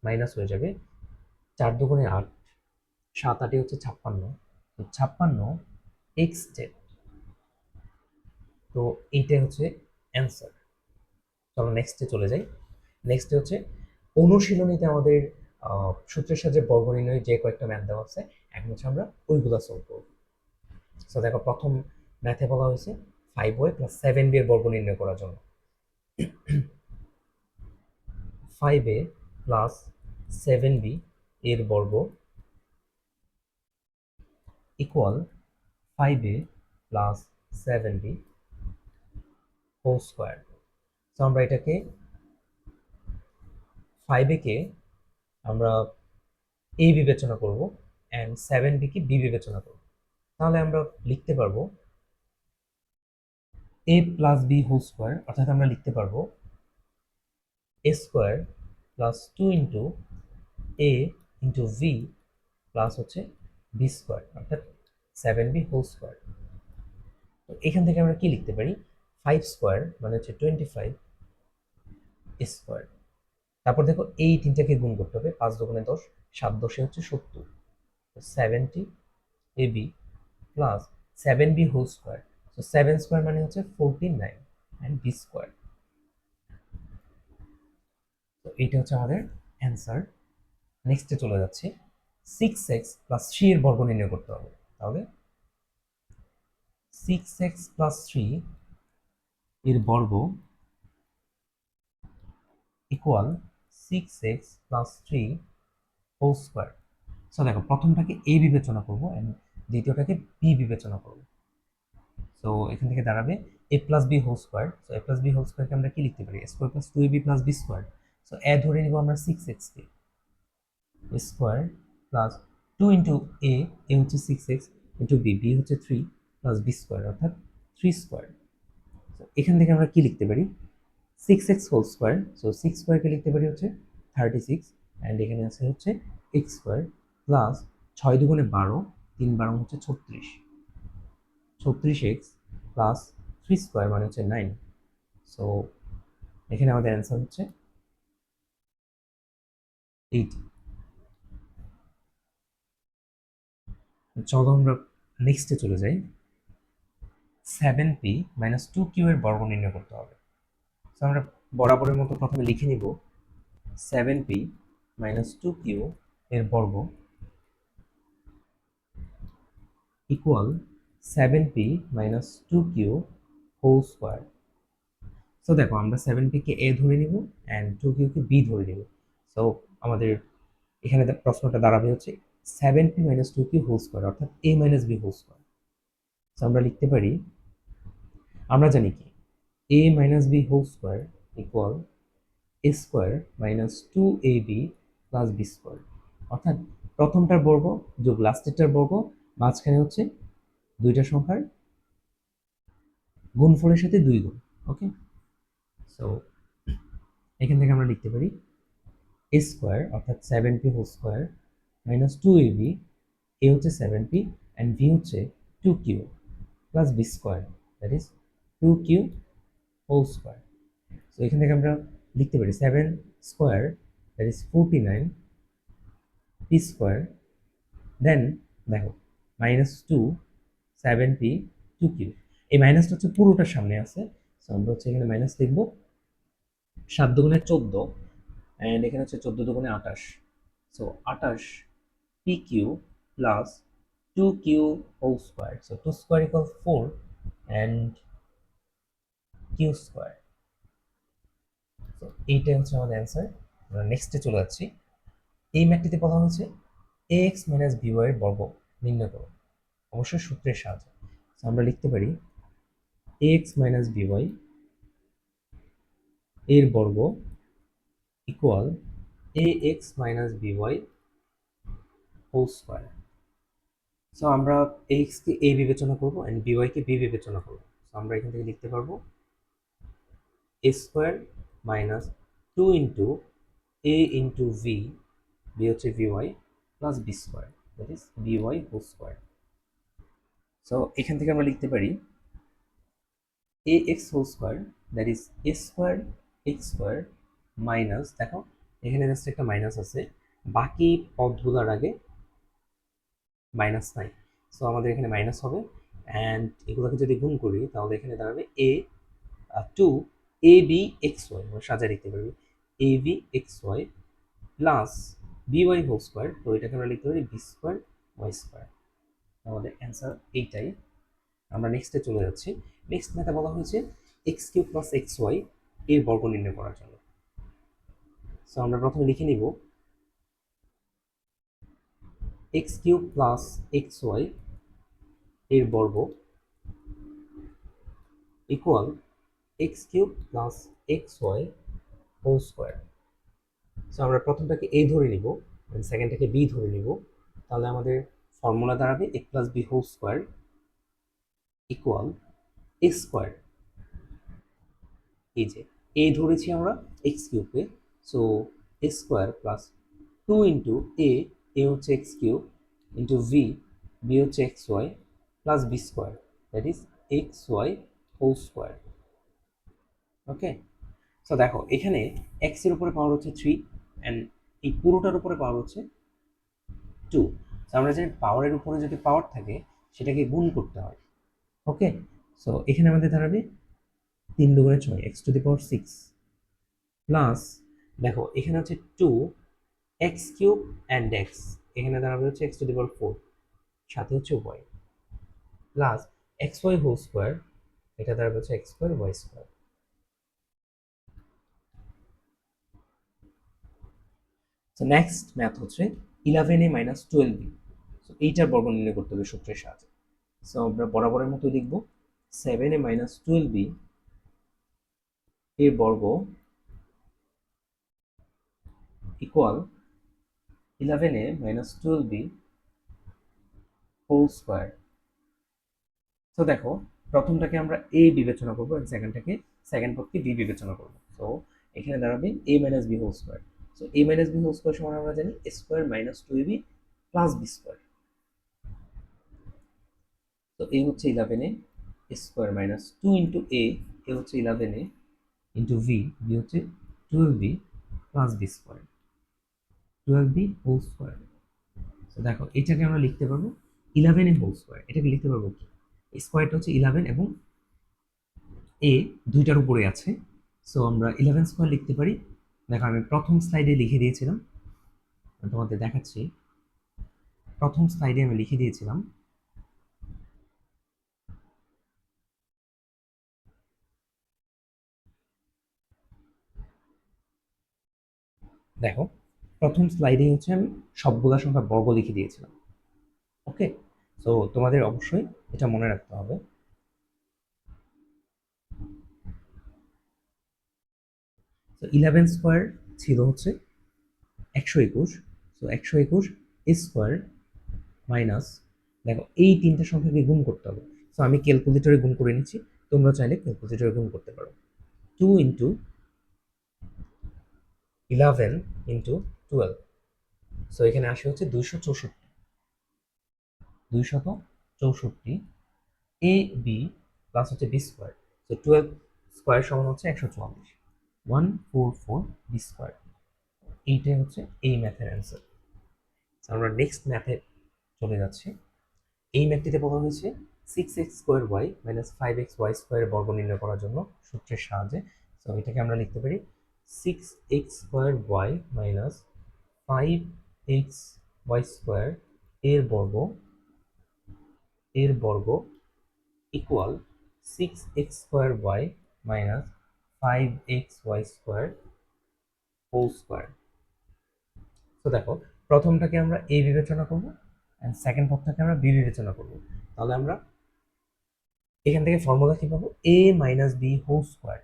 minus হয়ে যাবে, 4 দুগুণে 8, 7 8 হচ্ছে 56, তো 56 এক্স জেড। তো এইটাই হচ্ছে অ্যান্সার। চলো নেক্সটে চলে যাই। নেক্সটে হচ্ছে অনুশীলনীতে আমাদের সূত্রের সাহায্যে বর্গ নির্ণয় যে কয়েকটা ম্যাথ দেওয়া আছে, এখন হচ্ছে আমরা ওইগুলো সলভ করব। সো দেখো প্রথম ম্যাথে বলা হয়েছে 5y প্লাস 7b এর বর্গ নির্ণয় করার জন্য। 5a প্লাস 7b এর বর্গ equal 5a plus 7b whole square. তো আমরা এটাকে 5a কে আমরা এ বিবেচনা করব অ্যান্ড 7b কে বি বিবেচনা করব, তাহলে আমরা লিখতে পারবো এ প্লাস বি হোল স্কোয়ার, অর্থাৎ আমরা লিখতে পারবো এ স্কোয়ার প্লাস 2 ইন্টু এ ইন্টু ভি প্লাস হচ্ছে বি স্কোয়ার, অর্থাৎ 7b হোল স্কোয়ার। তো এখান থেকে আমরা কি লিখতে পারি, 5 স্কোয়ার মানে হচ্ছে 25 স্কোয়ার। তারপর দেখো এই তিনটাকে গুণ করতে হবে, 5 দুগুণে 10, 7 10 হচ্ছে 70, 70 a B plus 7b whole square, তো 7 স্কোয়ার মানে হচ্ছে 49 অ্যান্ড বি স্কোয়ার। তো এইটা হচ্ছে আমাদের অ্যান্সার। নেক্সটে চলে যাচ্ছে 6x প্লাস 3 এর বর্গ নির্ণয় করতে হবে, তাহলে 6x প্লাস 3 এর বর্গ equal 6x plus 3 whole square. So দেখো প্রথমটাকে এ বিবেচনা করবো অ্যান্ড দ্বিতীয়টাকে বি বিবেচনা করবো। সো এখান থেকে দাঁড়াবে a plus B whole square. So a plus B whole স্কোয়ারকে আমরা কি লিখতে পারি, square plus 2ab plus B square. So a ধরে নিব আমরা 6x কে, square plus 2 into a, a হচ্ছে 6x ইন্টু বি, বি হচ্ছে 3 প্লাস বি স্কোয়ার অর্থাৎ 3 স্কোয়ার। এখান থেকে আমরা কি লিখতে পারি, 6x হোল স্কোয়ার, সো 6 স্কোয়ারকে লিখতে পারি হচ্ছে 36 অ্যান্ড এখানে আছে হচ্ছে এক্স স্কোয়ার প্লাস 6 দুগুণে 12, 3 12 হচ্ছে 36, 36x প্লাস 3 স্কোয়ার মানে হচ্ছে 9। সো এখানে আমাদের অ্যান্সার হচ্ছে 8। চলো আমরা নেক্সটে চলে যাই। 7p মাইনাস 2q এর বর্গ নির্ণয় করতে হবে। সো আমরা বরাবরের মতো প্রথমে লিখে নিব 7p মাইনাস 2q এর বর্গ equal 7p minus 2q whole square. So দেখো আমরা 7p কে এ ধরে নিব অ্যান্ড 2q কে বি ধরে নিব। সো আমাদের এখানে প্রশ্নটা দাঁড়াবে হচ্ছে 7p minus 2q whole square অর্থাৎ a minus B whole square. So আমরা লিখতে পারি, আমরা জানি কি a minus B whole square equal A square minus 2ab plus B square, অর্থাৎ প্রথমটার বর্গ যোগ লাস্টেরটার বর্গ, মাঝখানে হচ্ছে দুইটা সংখ্যার গুণফলের সাথে 2 গুণ। ওকে, সো এখান থেকে আমরা লিখতে পারি এ স্কোয়ার অর্থাৎ 7p whole square minus 2ab, এ হচ্ছে 7p অ্যান্ড ভি হচ্ছে 2q plus B square that is 2q whole square. তো এখান থেকে আমরা লিখতে পারি 7 square that is 49 p square, then দেখো -2 7p 2q। এই মাইনাসটা হচ্ছে পুরোটার সামনে আছে, সো আমরা হচ্ছে এখানে মাইনাস লিখবো। 7 দুগুণে 14 অ্যান্ড এখানে হচ্ছে 14 দুগুণে 28, so 28 pq plus 2q whole square, so 2 square equal 4 and q square. তো এইটাই হচ্ছে আমাদের অ্যান্সার। আমরা নেক্সটে চলে যাচ্ছি। এই ম্যাথটিতে বলা হয়েছে ax মাইনাস by এর বর্গ নির্ণয় করো, অবশ্যই সূত্রের সাহায্যে। তো আমরা লিখতে পারি ax মাইনাস by এর বর্গ equal ax minus by whole square. So আমরা ax কে a বিবেচনা করবো অ্যান্ড by কে b বিবেচনা করবো। সো আমরা এখান থেকে লিখতে পারবো a square minus 2 into a into v, b হচ্ছে vy plus b square, that is by whole square. So এখান থেকে আমরা লিখতে পারি ax whole square that is a square x square minus, দেখো এখানে জাস্ট একটা মাইনাস আছে, বাকি পদগুলোর আগে মাইনাস নাই, সো আমাদের এখানে মাইনাস হবে। অ্যান্ড এগুলোকে যদি গুণ করি তাহলে এখানে দাঁড়াবে a 2 a b x y, আমরা সাজায় লিখতে পারবি a b x y plus by whole square, তো এটাকে আমরা লিখতে পারি b স্কোয়ার y স্কোয়ার। আমাদের অ্যান্সার এইটাই। আমরা নেক্সটে চলে যাচ্ছি। নেক্সট ম্যাথে বলা হয়েছে x cube plus x y এর বর্গ নির্ণয় করার জন্য। সো আমরা প্রথমে লিখে নিব x cube plus x y এর বর্গ equal x cube plus x y whole square. So আমরা প্রথমটাকে এ ধরে নিব, সেকেন্ডটাকে বি ধরে নিব, তাহলে আমাদের ফর্মুলা দাঁড়াবে a plus B whole square equal A square. এই যে এ ধরেছি আমরা এক্স কিউবকে, সো এ স্কোয়ার প্লাস 2 ইন্টু এ হচ্ছে এক্স কিউব ইন্টু বি হচ্ছে x y plus B square, that is x y whole square. Okay, so দেখো এখানে x এর উপরে পাওয়ার হচ্ছে 3 অ্যান্ড এই পুরোটার উপরে পাওয়ার হচ্ছে 2। সো আমরা জানি পাওয়ারের উপরে যদি পাওয়ার থাকে সেটাকে গুণ করতে হয়। ওকে, সো এখানে আমাদের দাঁড়াবে 3 দুগুণে 6 x to the power 6 plus, দেখো এখানে হচ্ছে 2 এক্স কিউব অ্যান্ড এক্স, এখানে দাঁড়াবে হচ্ছে এক্স টু দি পাওয়ার 4, সাথে হচ্ছে y plus x y whole square, এটা দাঁড়াবে হচ্ছে এক্স স্কোয়ার ওয়াই স্কোয়ার। তো নেক্সট ম্যাথ হচ্ছে 11a মাইনাস 12b। সো এইটার বর্গ নির্ণয় করতে হবে সূত্রের সাহায্যে। সো আমরা বরাবরের মতো লিখব 7a মাইনাস 12b এর বর্গ equal 11a minus 12b whole square. তো দেখো প্রথমটাকে আমরা এ বিবেচনা করবো এবং সেকেন্ড পদকে বি বিবেচনা করবো। তো এখানে দাঁড়াবে a minus B whole square. So a minus B whole square সমান আমরা জানি এ square minus 2ab plus B square. তো এ হচ্ছে 11a স্কোয়ার মাইনাস 2 ইন্টু এ হচ্ছে 11a ইন্টু বি হচ্ছে 12b plus B square, 12b whole square. তো দেখো এটাকে আমরা লিখতে পারবো 11a হোল স্কোয়ার। এটাকে লিখতে পারবো কি, স্কোয়ারটা হচ্ছে 11 এবং এ দুইটার উপরে আছে, সো আমরা 11 স্কোয়ার লিখতে পারি। দেখো আমি প্রথম স্লাইডে লিখে দিয়েছিলাম, আমি তোমাদের দেখাচ্ছি। প্রথম স্লাইডে আমি লিখে দিয়েছিলাম দেখো প্রথম স্লাইডে হচ্ছে আমি সবগুলা সংখ্যা বর্গ লিখে দিয়েছিলাম। ওকে, সো তোমাদের অবশ্যই এটা মনে রাখতে হবে। তো 11 স্কোয়ার ছিল হচ্ছে 121, সো 121 স্কোয়ার মাইনাস, দেখো এই তিনটা সংখ্যাকে গুণ করতে হবে। সো আমি ক্যালকুলেটরে গুণ করে নিচ্ছি, তোমরা চাইলে ক্যালকুলেটরে গুণ করতে পারো। 2 ইন্টু 11 ইন্টু 12, সো এখানে আসে হচ্ছে 264 এ বি প্লাস হচ্ছে বি স্কোয়ার, সো 12 স্কোয়ার সমান হচ্ছে 144। 144 বি স্কোয়ার। এইটাই হচ্ছে এই ম্যাথের অ্যান্সার। আমরা নেক্সট ম্যাথে চলে যাচ্ছি। এই ম্যাথটিতে বলা হয়েছে 6x² মাইনাস 5xy² বর্গ নির্ণয় করার জন্য সূত্রের সাহায্যে। তো এটাকে আমরা লিখতে পারি 6x² মাইনাস 5xy² এর বর্গ equal 6x² minus 5xy² whole square. তো দেখো, প্রথমটাকে আমরা এ বিবেচনা করবো অ্যান্ড সেকেন্ড পদটাকে আমরা বি বিবেচনা করবো। তাহলে আমরা এখান থেকে ফর্মুলা কি পাবো? A minus B whole square.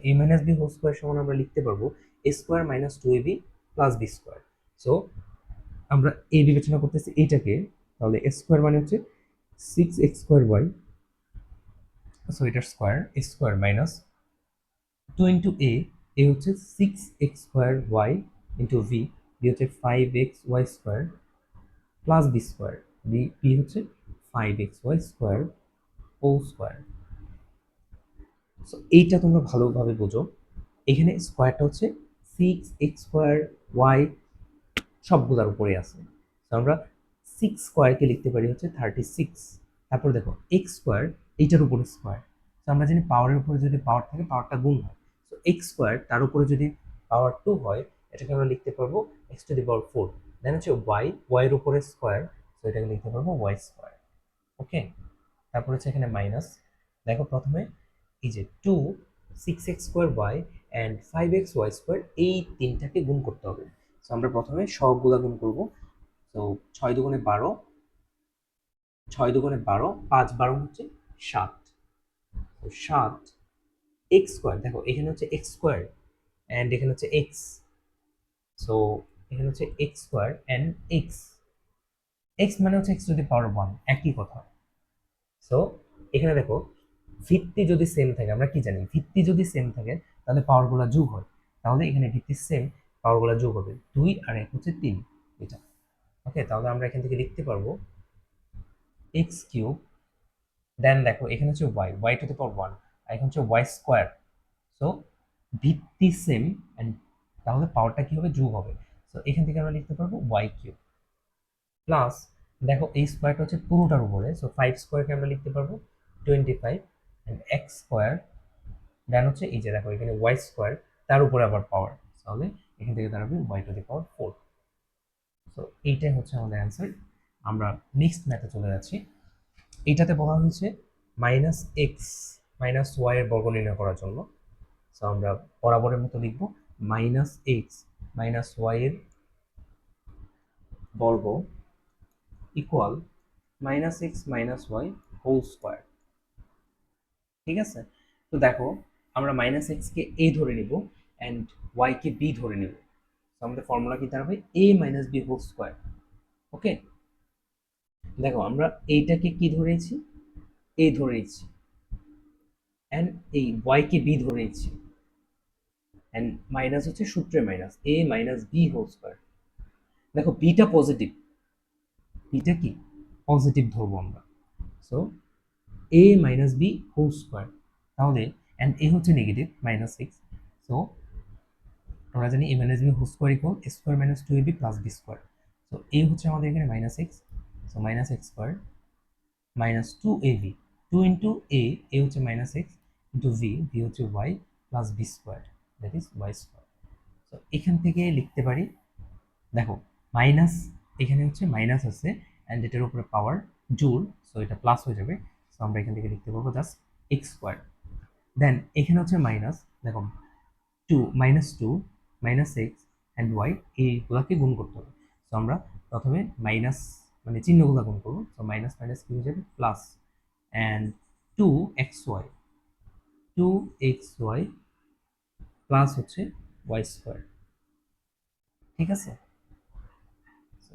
A minus B whole square সমান আমরা লিখতে পারবো এ square minus 2ab plus B square. So আমরা এ বিবেচনা করতেছি এইটাকে, তাহলে এ স্কোয়ার মানে হচ্ছে 6x²y, সো এটার স্কোয়ার এ স্কোয়ার মাইনাস 2 ইন্টু এ হচ্ছে 6x² ইন্টু ভি, বি হচ্ছে 5xy² plus B square, B হচ্ছে 5xy² হোল স্কোয়ার। সো এইটা তোমরা ভালোভাবে বোঝো। এখানে স্কোয়ারটা হচ্ছে 6x²y সবগুলোর উপরে আছে। তো আমরা 6 স্কোয়ারকে লিখতে পারি হচ্ছে 36। তারপর দেখো x² এইটার উপরে স্কোয়ার। তো আমরা জানি পাওয়ারের উপরে যদি পাওয়ার থাকে পাওয়ারটা গুণ হয়। তো x² তার উপরে যদি পাওয়ার 2 হয়, এটাকে আমরা লিখতে পারবো x⁴। দেন হচ্ছে y এর উপরে স্কোয়ার, তো এটাকে লিখতে পারবো y²। ওকে, তারপর হচ্ছে এখানে মাইনাস। দেখো প্রথমে এই যে 2 6x²y অ্যান্ড 5xy² এই তিনটাকে গুণ করতে হবে। তো আমরা প্রথমে সবগুলা গুণ করব। তো 6 দুগুণে 12, 6 দুগুণে 12, 5 12 হচ্ছে 7। তো 7 x², দেখো এখানে হচ্ছে x² অ্যান্ড এখানে হচ্ছে x, সো এখানে হচ্ছে x² অ্যান্ড x মানে হচ্ছে x⁴ একই কথা। সো এখানে দেখো ভিত্তি যদি সেম থাকে, আমরা কি জানি ভিত্তি যদি সেম থাকে তাহলে পাওয়ারগুলো যোগ হয়। তাহলে এখানে ভিত্তি সেম, পাওয়ারগুলো যোগ হবে 2 আর 1 হচ্ছে 3 এটা। ওকে, তাহলে আমরা এখান থেকে লিখতে পারবো x³ দেন দেখো এখানে হচ্ছে y টু দি পাওয়ার 1 আর এখানে হচ্ছে y²। সো ভিত্তি সেম এন্ড তাহলে পাওয়ারটা কি হবে? যোগ হবে। সো এখান থেকে আমরা লিখতে পারবো y³ প্লাস দেখো এই স্কোয়ারটা হচ্ছে পুরোটার উপরে, সো 5² আমরা লিখতে পারবো 25 এন্ড x² দেন হচ্ছে এই যে দেখো এখানে y² তার উপরে আবার পাওয়ার, তাহলে এখান থেকে দাঁড়াবে y⁴। সো এইটাই হচ্ছে আমাদের অ্যান্সার। আমরা নেক্সট ম্যাথে চলে যাচ্ছি। এইটাতে বলা হয়েছে -x -y এর বর্গ নির্ণয় করার জন্য। সো আমরা বরাবরের মতো লিখব -x -y এর বর্গ equal -x -y whole square. ঠিক আছে, তো দেখো আমরা -x কে a ধরে নিব অ্যান্ড y কে b ধরে নিব। তো আমাদের ফর্মুলা কি দাঁড়াবে? a - b whole square. Okay, দেখো আমরা এইটাকে কি ধরেছি? a ধরে নিচ্ছি অ্যান্ড এই y কে b ধরে নিচ্ছি অ্যান্ড মাইনাস হচ্ছে সূত্রের minus a - b whole square. দেখো বিটা পজিটিভ, বিটা কি পজিটিভ ধরবো আমরা। So a - b whole square, তাহলে অ্যান্ড a হচ্ছে নেগেটিভ -x। সো আমরা জানি a - b whole square equal a square minus 2ab plus b square. So a হচ্ছে আমাদের এখানে -x, so -x² minus 2ab, 2 into a হচ্ছে -x into v হচ্ছে y plus b square, that is y²। তো এখান থেকে লিখতে পারি, দেখো মাইনাস এখানে হচ্ছে মাইনাস আছে অ্যান্ড এটার উপরে পাওয়ার জুল, সো এটা প্লাস হয়ে যাবে। সো আমরা এখান থেকে লিখতে পারবো জাস্ট x²। দেন এখানে হচ্ছে মাইনাস, দেখো 2 -2 -x অ্যান্ড y এইগুলাকে গুণ করতে হবে। সো আমরা প্রথমে মাইনাস মানে চিহ্নগুলো গুণ করবো। সো মাইনাস মাইনাস কি হয়ে যাবে? Plus and 2xy 2xy plus হচ্ছে y²। ঠিক আছে, So,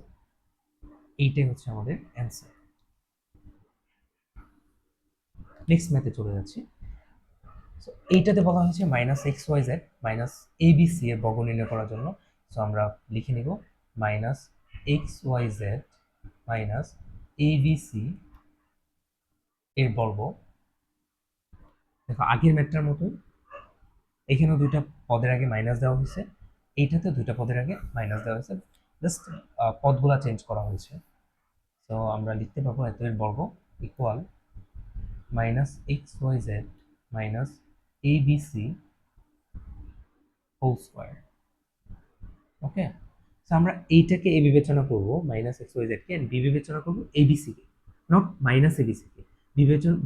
এইটাই হচ্ছে আমাদের অ্যান্সার। নেক্সট ম্যাথে চলে যাচ্ছি। সো এইটাতে বলা হয়েছে -xyz -abc এর বর্গ নির্ণয় করার জন্য। সো আমরা লিখে নিব -xyz -abc এর বর্গ। দেখো আগের ম্যাথটার মতোই এখানেও দুইটা পদের আগে মাইনাস দেওয়া হয়েছে, এইটাতে দুইটা পদের আগে মাইনাস দেওয়া হয়েছে, জাস্ট পদগুলা চেঞ্জ করা হয়েছে। তো আমরা লিখতে পারবো এত বর্গ equal minus x y z minus a b c whole square. Okay, তো আমরা এইটাকে এ বিবেচনা করব মাইনাস এক্স ওয়াই জেড কে, এন্ড বি বিবেচনা করব এবিসি কে, নট মাইনাস এবিসি কে,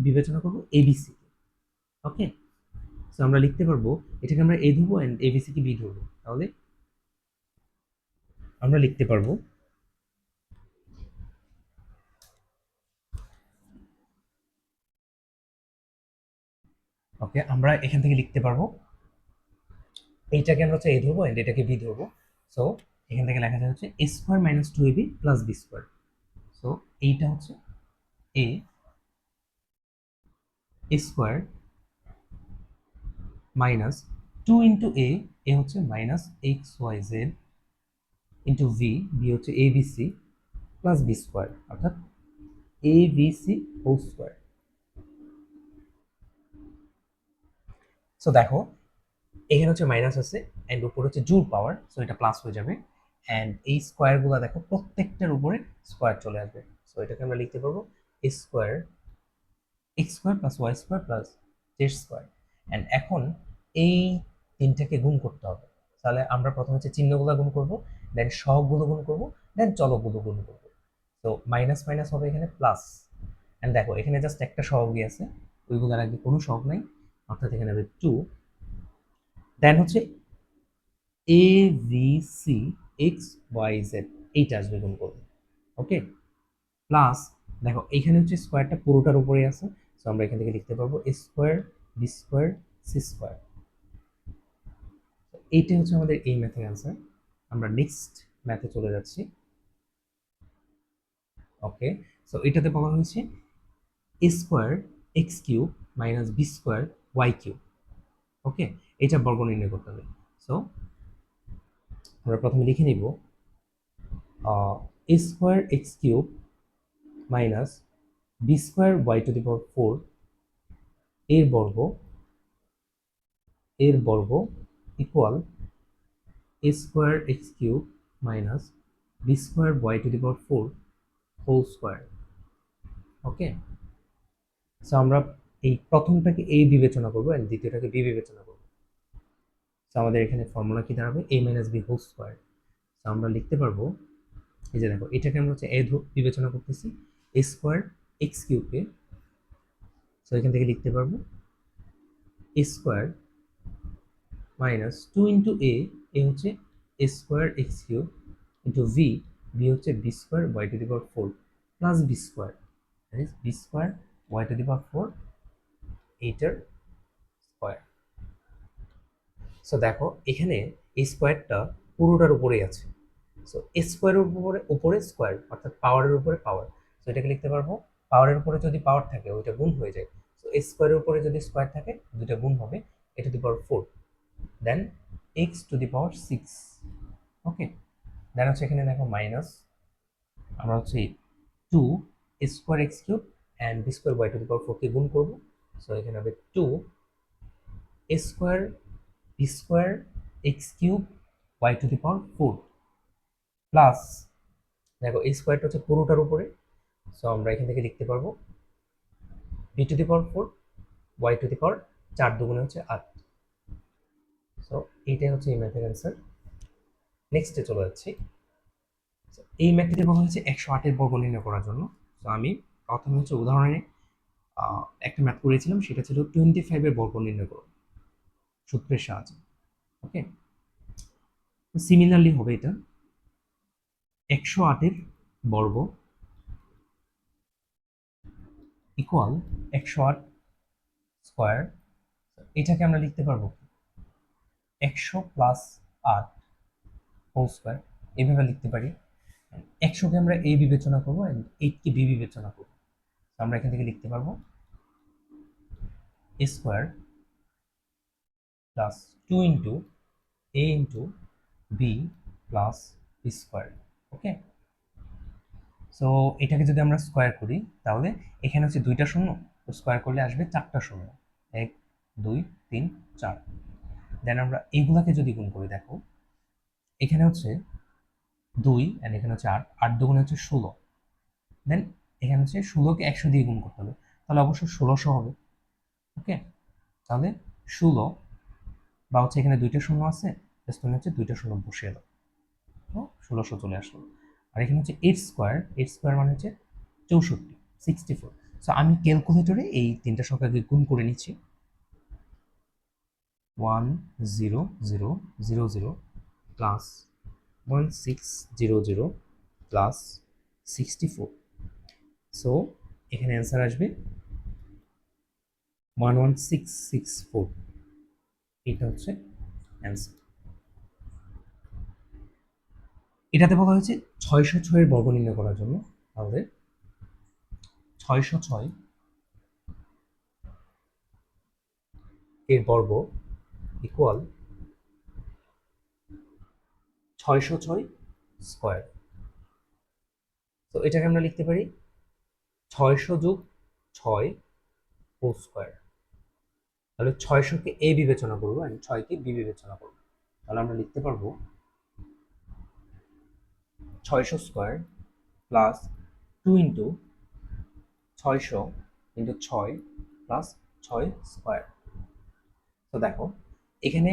বিবেচনা করব এবিসি কে। ওকে, তো আমরা লিখতে পারবো এটাকে আমরা এ ধরবো এন্ড এবিসি কে বি ধরবো, তাহলে আমরা লিখতে পারবো ওকে, আমরা এখান থেকে লিখতে পারবো এইটাকে আমরা হচ্ছে এ ধরবো এন্ড এটাকে বি ধরবো। সো এখান থেকে লেখা যায় হচ্ছে a square minus two ab plus B square. So এইটা হচ্ছে a square minus two into এ হচ্ছে minus x y z into V, B হচ্ছে a b C plus B square, অর্থাৎ a b c whole square. So দেখো এখানে হচ্ছে minus আছে and উপর হচ্ছে জুল পাওয়ার, সো এটা প্লাস হয়ে যাবে, অ্যান্ড এই স্কোয়ারগুলো দেখো প্রত্যেকটার উপরে স্কোয়ার চলে আসবে। সো এটাকে আমরা লিখতে পারবো এ square x square plus y square plus z square. And এখন এই তিনটাকে গুণ করতে হবে, তাহলে আমরা প্রথমে হচ্ছে চিহ্নগুলো গুণ করবো, দেন সহগগুলো গুণ করবো, দেন চলকগুলো গুণ করবো। তো মাইনাস মাইনাস হবে এখানে প্লাস, অ্যান্ড দেখো এখানে জাস্ট একটা সহগই আছে, ওইগুলোর আগে কোনো সহগ নাই, অর্থাৎ এখানে হবে টু, দেন হচ্ছে a v c x y z, এইটা আসবে গুণ করবো। ওকে, প্লাস দেখো এখানে হচ্ছে স্কোয়ারটা পুরোটার উপরে আছে, সো আমরা এখান থেকে লিখতে পারবো এ square B square c square. এইটাই হচ্ছে আমাদের এই ম্যাথের অ্যান্সার। আমরা নেক্সট ম্যাথে চলে যাচ্ছি। ওকে, সো এটাতে বলা হয়েছে a square x cube minus b square y cube. Okay, এটা বর্গ নির্ণয় করতে হবে। সো আমরা প্রথমে লিখে নিব a square x cube minus b square y to the power four এর বর্গ equal A square x cube minus b square y to the power four whole square. Okay, so আমরা এই প্রথমটাকে এ বিবেচনা করবো অ্যান্ড দ্বিতীয়টাকে বি বিবেচনা করবো। So আমাদের এখানে ফর্মুলা কি দাঁড়াবে a minus B whole square. So আমরা লিখতে পারবো এই যে দেখো এটাকে আমরা হচ্ছে এ বিবেচনা করতেছি, এ স্কোয়ার এক্স কিউবকে, সো এখান থেকে লিখতে পারবো এ স্কোয়ার মাইনাস টু ইন্টু এ হচ্ছে a square x cube into v, v হচ্ছে B square y to the power four plus B square, B square y to the power four এইটার square. So দেখো এখানে এই স্কোয়ারটা পুরোটার উপরেই আছে, সো স্কোয়ারের উপরে উপরে স্কোয়ার, অর্থাৎ পাওয়ারের উপরে পাওয়ার। সো এটাকে লিখতে পারবো পাওয়ারের উপরে যদি পাওয়ার থাকে ওইটা গুণ হয়ে যায়, সো স্কোয়ারের উপরে যদি স্কোয়ার থাকে দুইটা গুণ হবে, a to the power four, then x to the power six. Okay, then হচ্ছে এখানে দেখো মাইনাস, আমরা হচ্ছে two square x cube and b square y to the power ফোরকে গুণ করবো। সো এখানে হবে two square B square x cube y to the power four plus, দেখো এই স্কোয়ারটা হচ্ছে পুরোটার উপরে, সো আমরা এখান থেকে লিখতে পারবো b to the power four y to the power চার দুগুণে হচ্ছে আট। সো এইটাই হচ্ছে এই ম্যাথের অ্যান্সার। নেক্সটে চলে যাচ্ছি। এই ম্যাথটিতে বলা হয়েছে 108-এর বর্গ নির্ণয় করার জন্য। তো আমি প্রথমে হচ্ছে উদাহরণে একটা ম্যাথ করেছিলাম, সেটা ছিল 25-এর বর্গ নির্ণয় করো সূত্রের সাহায্যে। ওকে, সিমিলারলি হবে এটা 108-এর বর্গ ইকুয়াল 108 স্কোয়ার, এটাকে আমরা লিখতে পারবো 100 প্লাস 8 হোল স্কোয়ার, এভাবে লিখতে পারি। 100-কে আমরা এ বিবেচনা করবো অ্যান্ড 8-কে বি বিবেচনা করবো। আমরা এখান থেকে লিখতে পারবো এ স্কোয়ার প্লাস টু ইন্টু এ into b plus B square. Okay, so এটাকে যদি আমরা স্কোয়ার করি তাহলে এখানে হচ্ছে দুইটা শূন্য, তো স্কোয়ার করলে আসবে চারটা শূন্য, এক দুই তিন চার। দেন আমরা এইগুলাকে যদি গুণ করি, দেখো এখানে হচ্ছে 2 অ্যান্ড এখানে হচ্ছে 8, 8 দুগুণে হচ্ছে 16, দেন এখানে হচ্ছে 16কে 100 দিয়ে গুণ করতে হবে, তাহলে অবশ্যই 1600 হবে। ওকে, তাহলে 16 বা হচ্ছে এখানে দুইটা শূন্য আছে, জাস্ট তুমি হচ্ছে দুইটা শূন্য বসিয়ে দাও, তো 1600 চলে আসলো। আর এখানে হচ্ছে 8 স্কোয়ার মানে হচ্ছে 64, 64। সো আমি ক্যালকুলেটরে এই তিনটা সংখ্যাকে গুণ করে নিচ্ছি। 100000 প্লাস 1600 প্লাস 64। সো এখানে অ্যান্সার আসবে 11664। এটা হচ্ছে অ্যান্সার। এটাতে বলা হয়েছে 606 বর্গ নির্ণয় করার জন্য। তাহলে 606 এর বর্গ ইকুয়াল 606 স্কোয়ার। তো এটাকে আমরা লিখতে পারি 600 যোগ 6 হোল স্কোয়ার। তাহলে 600কে এ বিবেচনা করবো আর 6কে বি বিবেচনা করবো। তাহলে আমরা লিখতে পারবো 600 square plus 2 into 600 into 6 plus 6 square. তো দেখো এখানে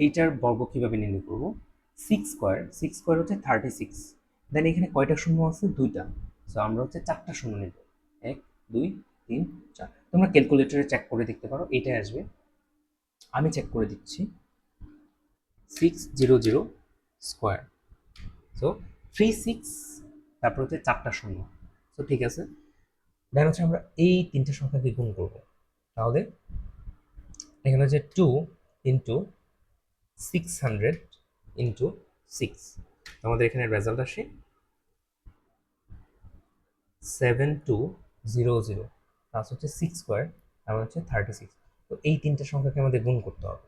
এইটার বর্গ কিভাবে নির্ণয় করবো? 6 স্কোয়ার হচ্ছে 36, দেন এখানে কয়টা শূন্য আছে? দুইটা। সো আমরা হচ্ছে 4টা শূন্য নেব, 1 2 3 4। তোমরা ক্যালকুলেটরে চেক করে দেখতে পারো, এটাই আসবে। আমি চেক করে দিচ্ছি, 600 স্কোয়ার, সো 36, তারপর হচ্ছে 4টা শূন্য। সো ঠিক আছে, দেন হচ্ছে আমরা এই তিনটে সংখ্যাকে গুণ করব। তাহলে এখানে হচ্ছে 2 ইন্টু 600 ইন্টু 6, আমাদের এখানে রেজাল্ট আসে 7200 প্লাস হচ্ছে 6 স্কোয়ার, আমার হচ্ছে 36। তো এই তিনটে সংখ্যাকে আমাদের গুণ করতে হবে।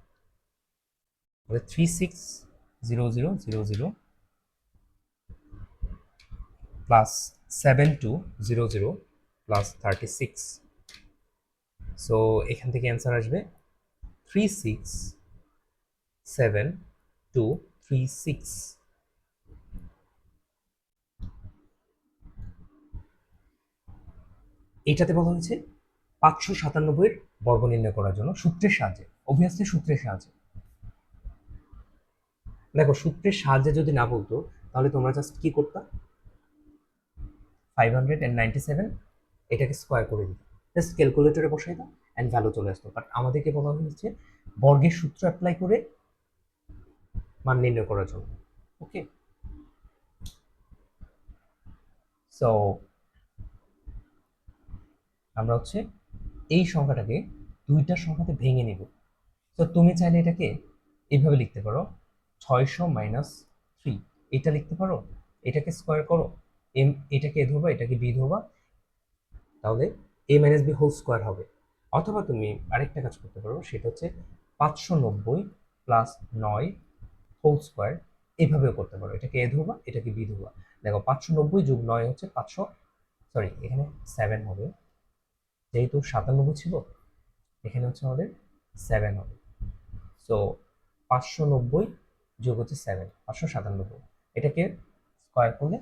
তাহলে 360000 প্লাস 7200 প্লাস 36। সো এখান থেকে অ্যান্সার আসবে 367236। এইটাতে বলা হয়েছে 597 বর্গ নির্ণয় করার জন্য সূত্রের সাহায্যে, অবভিয়াসলি সূত্রের সাহায্যে। দেখো সূত্রের সাহায্যে যদি না বলতো তাহলে তোমরা জাস্ট কি করতা, 597 এটাকে স্কোয়ার করে দিত, জাস্ট ক্যালকুলেটরে বসাই দাও অ্যান্ড ভ্যালু চলে আসতো। বাট আমাদেরকে বলা হয়েছে বর্গের সূত্র অ্যাপ্লাই করে মান নির্ণয় করার জন্য। ওকে, সো আমরা হচ্ছে এই সংখ্যাটাকে দুইটা সংখ্যাতে ভেঙে নিব। তো তুমি চাইলে এটাকে এইভাবে লিখতে পারো, 600 - 3, এটা লিখতে পারো, এটাকে স্কোয়ার করো, এম এটাকে এ ধরবা, এটাকে বি ধরবা, তাহলে a - b হোল স্কোয়ার হবে। অথবা তুমি আরেকটা কাজ করতে পারো, সেটা হচ্ছে 590 প্লাস 9 হোল স্কোয়ার, এভাবেও করতে পারো, এটাকে এ ধরবা, এটাকে বি ধরবা। দেখো 590 যোগ 9 হচ্ছে 500, সরি এখানে 7 হবে, যেহেতু 97 ছিল এখানে হচ্ছে আমাদের 7 হবে। সো 590 যোগ হচ্ছে 7, 597, এটাকে স্কোয়ার করলে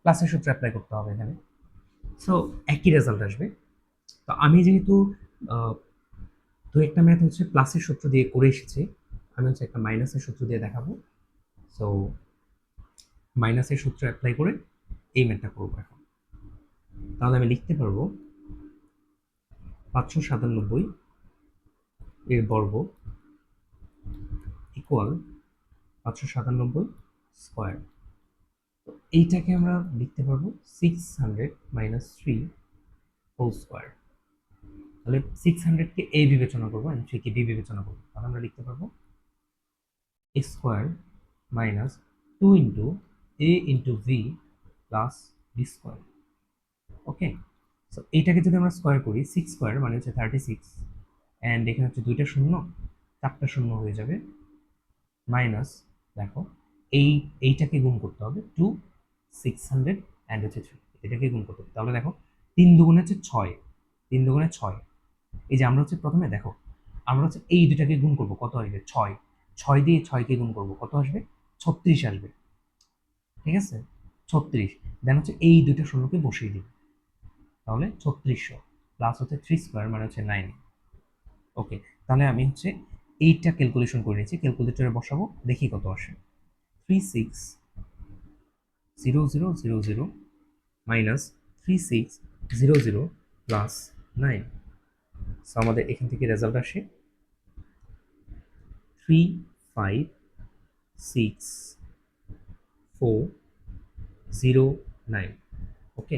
প্লাসের সূত্র অ্যাপ্লাই করতে হবে এখানে। সো একই রেজাল্ট আসবে। তো আমি যেহেতু দু একটা ম্যাথ হচ্ছে প্লাসের সূত্র দিয়ে করে এসেছি, আমি হচ্ছে একটা মাইনাসের সূত্র দিয়ে দেখাবো। সো মাইনাসের সূত্র অ্যাপ্লাই করে এই ম্যাথটা করবো এখন। তাহলে আমি লিখতে পারবো 597 এর বর্গ ইকুয়াল 597 স্কোয়ার। তো এইটাকে আমরা লিখতে পারবো 600 - 3 হোল স্কোয়ার। তাহলে 600কে এ বিবেচনা করবো and 3কে বি বিবেচনা করবো। তাহলে আমরা লিখতে পারবো a square minus 2 into a into b plus B square. Okay, so এইটাকে যদি আমরা স্কোয়ার করি, 6 স্কোয়ার মানে হচ্ছে 36, অ্যান্ড এখানে হচ্ছে দুইটা শূন্য, 4টা শূন্য হয়ে যাবে, মাইনাস দেখো এইটাকে গুণ করতে হবে 2 600 অ্যান্ড হচ্ছে 3, এটাকে গুণ করতে হবে। তাহলে দেখো 3 দুগুণে হচ্ছে 6, 3 দুগুণে 6। এই যে আমরা হচ্ছে প্রথমে দেখো আমরা হচ্ছে এই দুটাকে গুণ করবো, কত আসবে? 6। 6 দিয়ে 6কে গুণ করবো, কত আসবে? 36 আসবে। ঠিক আছে, 36। দেন হচ্ছে এই দুটো শূন্যকে বসিয়ে দিই, তাহলে 3600 প্লাস হচ্ছে 3 স্কোয়ার মানে হচ্ছে 9। ওকে, তাহলে আমি হচ্ছে এইটা ক্যালকুলেশন করে নিয়েছি, ক্যালকুলেটরে বসাবো, দেখি কত আসে। 360000 মাইনাস 3600 প্লাস 9। সো আমাদের এখান থেকে রেজাল্ট আসে 35649। ওকে,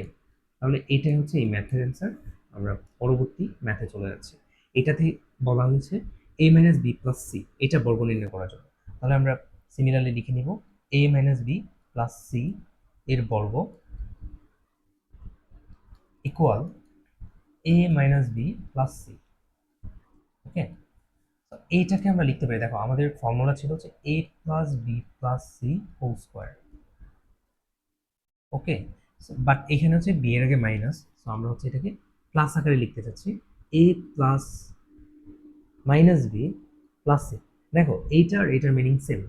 তাহলে এটাই হচ্ছে এই ম্যাথের অ্যান্সার। আমরা পরবর্তী ম্যাথে চলে যাচ্ছি। এটাতে বলা হয়েছে a minus b plus c, এটা বর্গ নির্ণয় করার জন্য। তাহলে আমরা সিমিলারলি লিখে নিব a minus b plus c এর বর্গ equal a minus b plus c. Okay, এইটাকে আমরা লিখতে পারি, দেখো আমাদের ফর্মুলা ছিল হচ্ছে a plus B plus C whole square. Okay, but এখানে হচ্ছে বি এর আগে মাইনাস, সো আমরা হচ্ছে এটাকে প্লাস আকারে লিখতে চাচ্ছি, a plus minus b plus c. দেখো এইটা আর এইটার মিনিং সেম,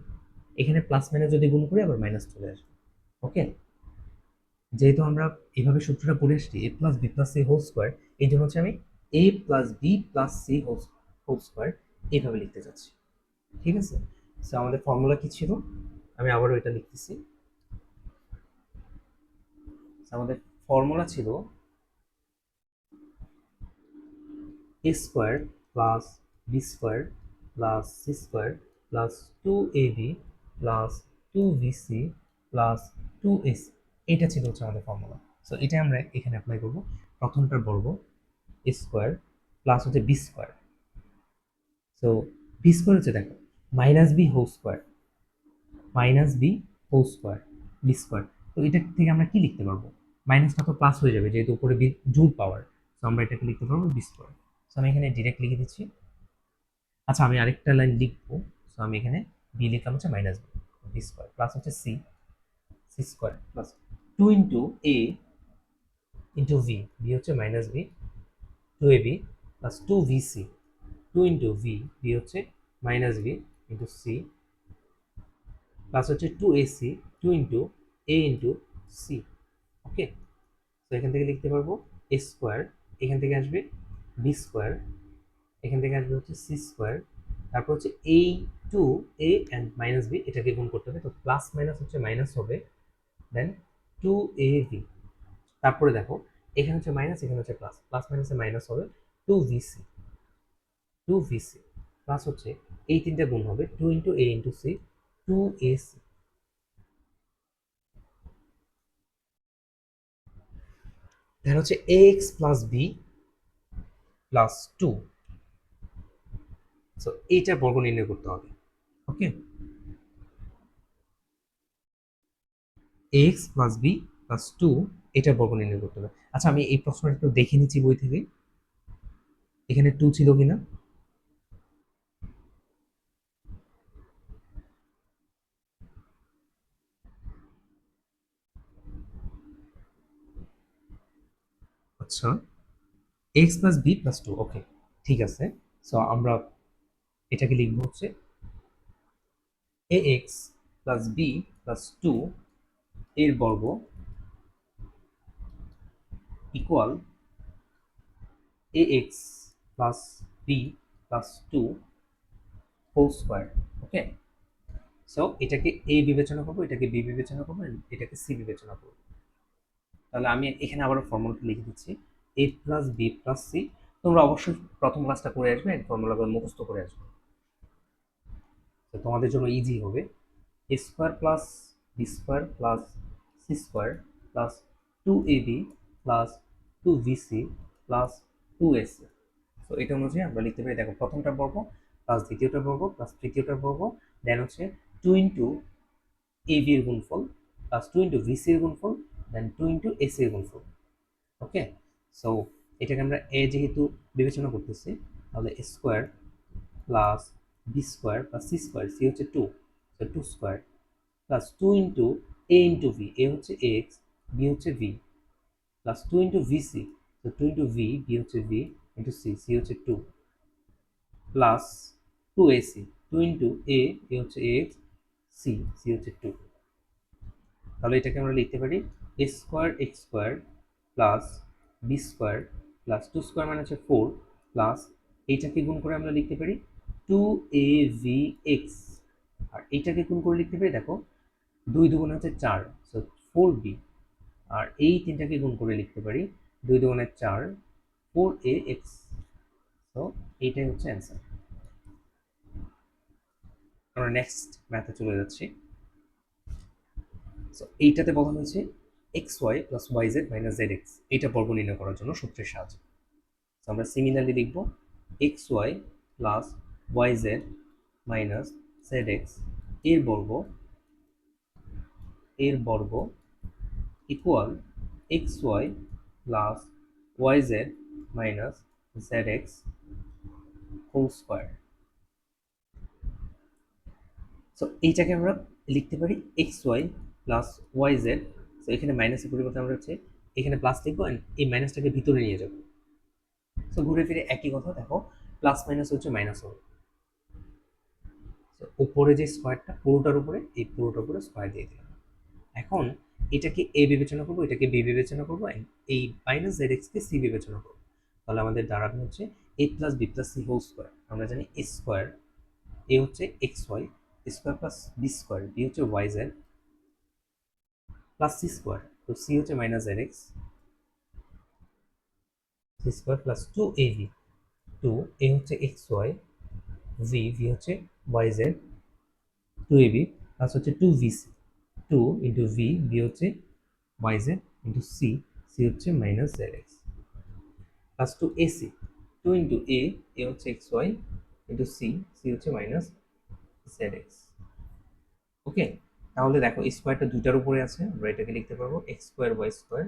এখানে প্লাস মাইনাস যদি গুণ করি আবার মাইনাস চলে আসবে। ওকে, যেহেতু আমরা এইভাবে সূত্রটা পড়ে আসছি a plus B plus C whole square, এই জন্য হচ্ছে আমি a plus B plus C whole square এইভাবে লিখতে চাচ্ছি। ঠিক আছে, সো আমাদের ফর্মুলা কি ছিল, আমি আবারও এটা লিখতেছি। আমাদের ফর্মুলা ছিল a square plus B square plus C square plus 2ab plus 2bc plus 2ac। এটা ছিল হচ্ছে আমাদের ফর্মুলা। সো এটা আমরা এখানে অ্যাপ্লাই করব। প্রথমটার বর্গ এ স্কোয়ার প্লাস হচ্ছে B square. So B square হচ্ছে দেখো minus B whole square, minus B whole square B square. তো এটা থেকে আমরা কি লিখতে পারবো? মাইনাসটা তো প্লাস হয়ে যাবে যেহেতু উপরে বি জুল পাওয়ার। সো আমরা এটাকে লিখতে পারবো বি স্কোয়ার। সো আমি এখানে ডিরেক্ট লিখে দিচ্ছি। আচ্ছা, আমি আরেকটা লাইন লিখবো। সো আমি এখানে বি লিখলাম হচ্ছে minus b, b square plus হচ্ছে c, c square plus 2 into v, v হচ্ছে minus b, 2ab plus 2vc, 2 into v হচ্ছে minus b into c plus হচ্ছে 2ac, 2 into a into c. Okay, তো এখান থেকে লিখতে পারবো এ স্কোয়ার, এখান থেকে আসবে বি স্কোয়ার, এখান থেকে আসবে হচ্ছে সি স্কোয়ার, তারপর হচ্ছে এই 2a অ্যান্ড মাইনাস বি, এটাকে গুণ করতে হবে, তো প্লাস মাইনাস হচ্ছে মাইনাস হবে, দেন 2ab। তারপরে দেখো এখানে হচ্ছে মাইনাস, এখানে হচ্ছে প্লাস, প্লাস মাইনাসে মাইনাস হবে 2vc, 2vc প্লাস হচ্ছে এই তিনটা গুণ হবে 2 into a into c, 2ac। Then হচ্ছে ax plus B plus 2। So এইটা বর্গ নির্ণয় করতে হবে। Okay, x plus B plus 2 এটা বর্গ নির্ণয় করতে হবে। আচ্ছা, আমি এই প্রশ্নটা একটু দেখে নিচ্ছি বই থেকে, এখানে 2 ছিল কিনা। আচ্ছা, x plus B plus 2, okay ঠিক আছে। সো আমরা এটাকে লিখবো হচ্ছে a x plus B plus 2 এর বর্গ equal a x plus B plus 2 whole square. Okay, so এটাকে এ বিবেচনা করবো, এটাকে বি বিবেচনা করবো, এটাকে সি বিবেচনা করবো। তাহলে আমি এখানে আবার ফর্মুলাটা লিখে দিচ্ছি এ প্লাস বি প্লাস সি। তোমরা অবশ্যই প্রথম ক্লাসটা করে আসবে, ফর্মুলাগুলো মুখস্থ করে আসবে, তো তোমাদের জন্য ইজি হবে। A square plus B square plus C square plus 2ab plus 2vc plus 2ac। তো এটা অনুযায়ী আমরা লিখতে পারি, দেখো প্রথমটা বর্গ প্লাস দ্বিতীয়টা বর্গ প্লাস তৃতীয়টা বর্গ, দেন হচ্ছে 2 ইন্টু ab এর গুণফল প্লাস 2 ইন্টু vc এর গুণফল, দেন 2 ইন্টু ac এর গুণফল। ওকে, সো এটাকে আমরা এ যেহেতু বিবেচনা করতেছি, তাহলে এ square plus B square plus C square, c হচ্ছে 2, তো 2 square plus 2 into a into v, a হচ্ছে এক্স, বি হচ্ছে ভি, প্লাস 2 ইন্টু ভিসি, তো 2 ইন্টু ভি, বি হচ্ছে ভি ইন্টু সি, সি হচ্ছে 2। Plus two ac, two into a, a হচ্ছে x, c, C হচ্ছে two. তাহলে এটাকে আমরা লিখতে পারি এ square x square plus B square plus two square মানে হচ্ছে ফোর, প্লাস এইটাকে গুণ করে আমরা লিখতে পারি টু এ ভি এক্স, আর এইটাকে গুণ করে লিখতে পারি, দেখো দুই দুগুণে হচ্ছে চার, সো ফোর বি, আর এই তিনটাকে গুণ করে লিখতে পারি দুই দুগুণে চার, ফোর এ এক্স। তো এইটাই হচ্ছে অ্যান্সার। আমরা নেক্সট ম্যাথে চলে যাচ্ছি। সো এইটাতে বলা হয়েছে x y plus y z minus z x, এইটা বর্গ নির্ণয় করার জন্য সূত্রের সাহায্যে। তো আমরা সিমিলারলি লিখব x y plus y z minus z x এর বর্গ, এর বর্গ equal x y plus y z minus z x whole square. So এইটাকে আমরা লিখতে পারি x y plus y z. So এখানে মাইনাসের পরিবর্তে আমরা হচ্ছে এখানে প্লাস লিখবো অ্যান্ড এই মাইনাসটাকে ভিতরে নিয়ে যাবো। সো ঘুরে ফিরে একই কথা, দেখো প্লাস মাইনাস হচ্ছে মাইনাস হবে। উপরে যে স্কোয়ারটা পুরোটার উপরে, এই পুরোটার উপরে স্কোয়ার দিয়ে দিলাম। এখন এটাকে এ বিবেচনা করবো, এটাকে বি বিবেচনা করবো, এই মাইনাস জেড এক্সকে সি বিবেচনা করবো। তাহলে আমাদের দাঁড়াবে হচ্ছে a plus B plus C whole square. আমরা জানি এ স্কোয়ার, এ হচ্ছে x y square plus B square, B হচ্ছে y z plus C square, তো সি হচ্ছে minus z x, c square plus two a v, two a হচ্ছে x y, v v হচ্ছে y z, two A B plus হচ্ছে two v c, two into v v হচ্ছে y z into C, C হচ্ছে minus z x plus two A c, two into a, a হচ্ছে x y into C, C হচ্ছে minus z x. Okay, তাহলে দেখো স্কোয়ারটা দুইটার উপরে আছে, আমরা এটাকে লিখতে পারবো এক্স স্কোয়ার ওয়াই স্কোয়ার,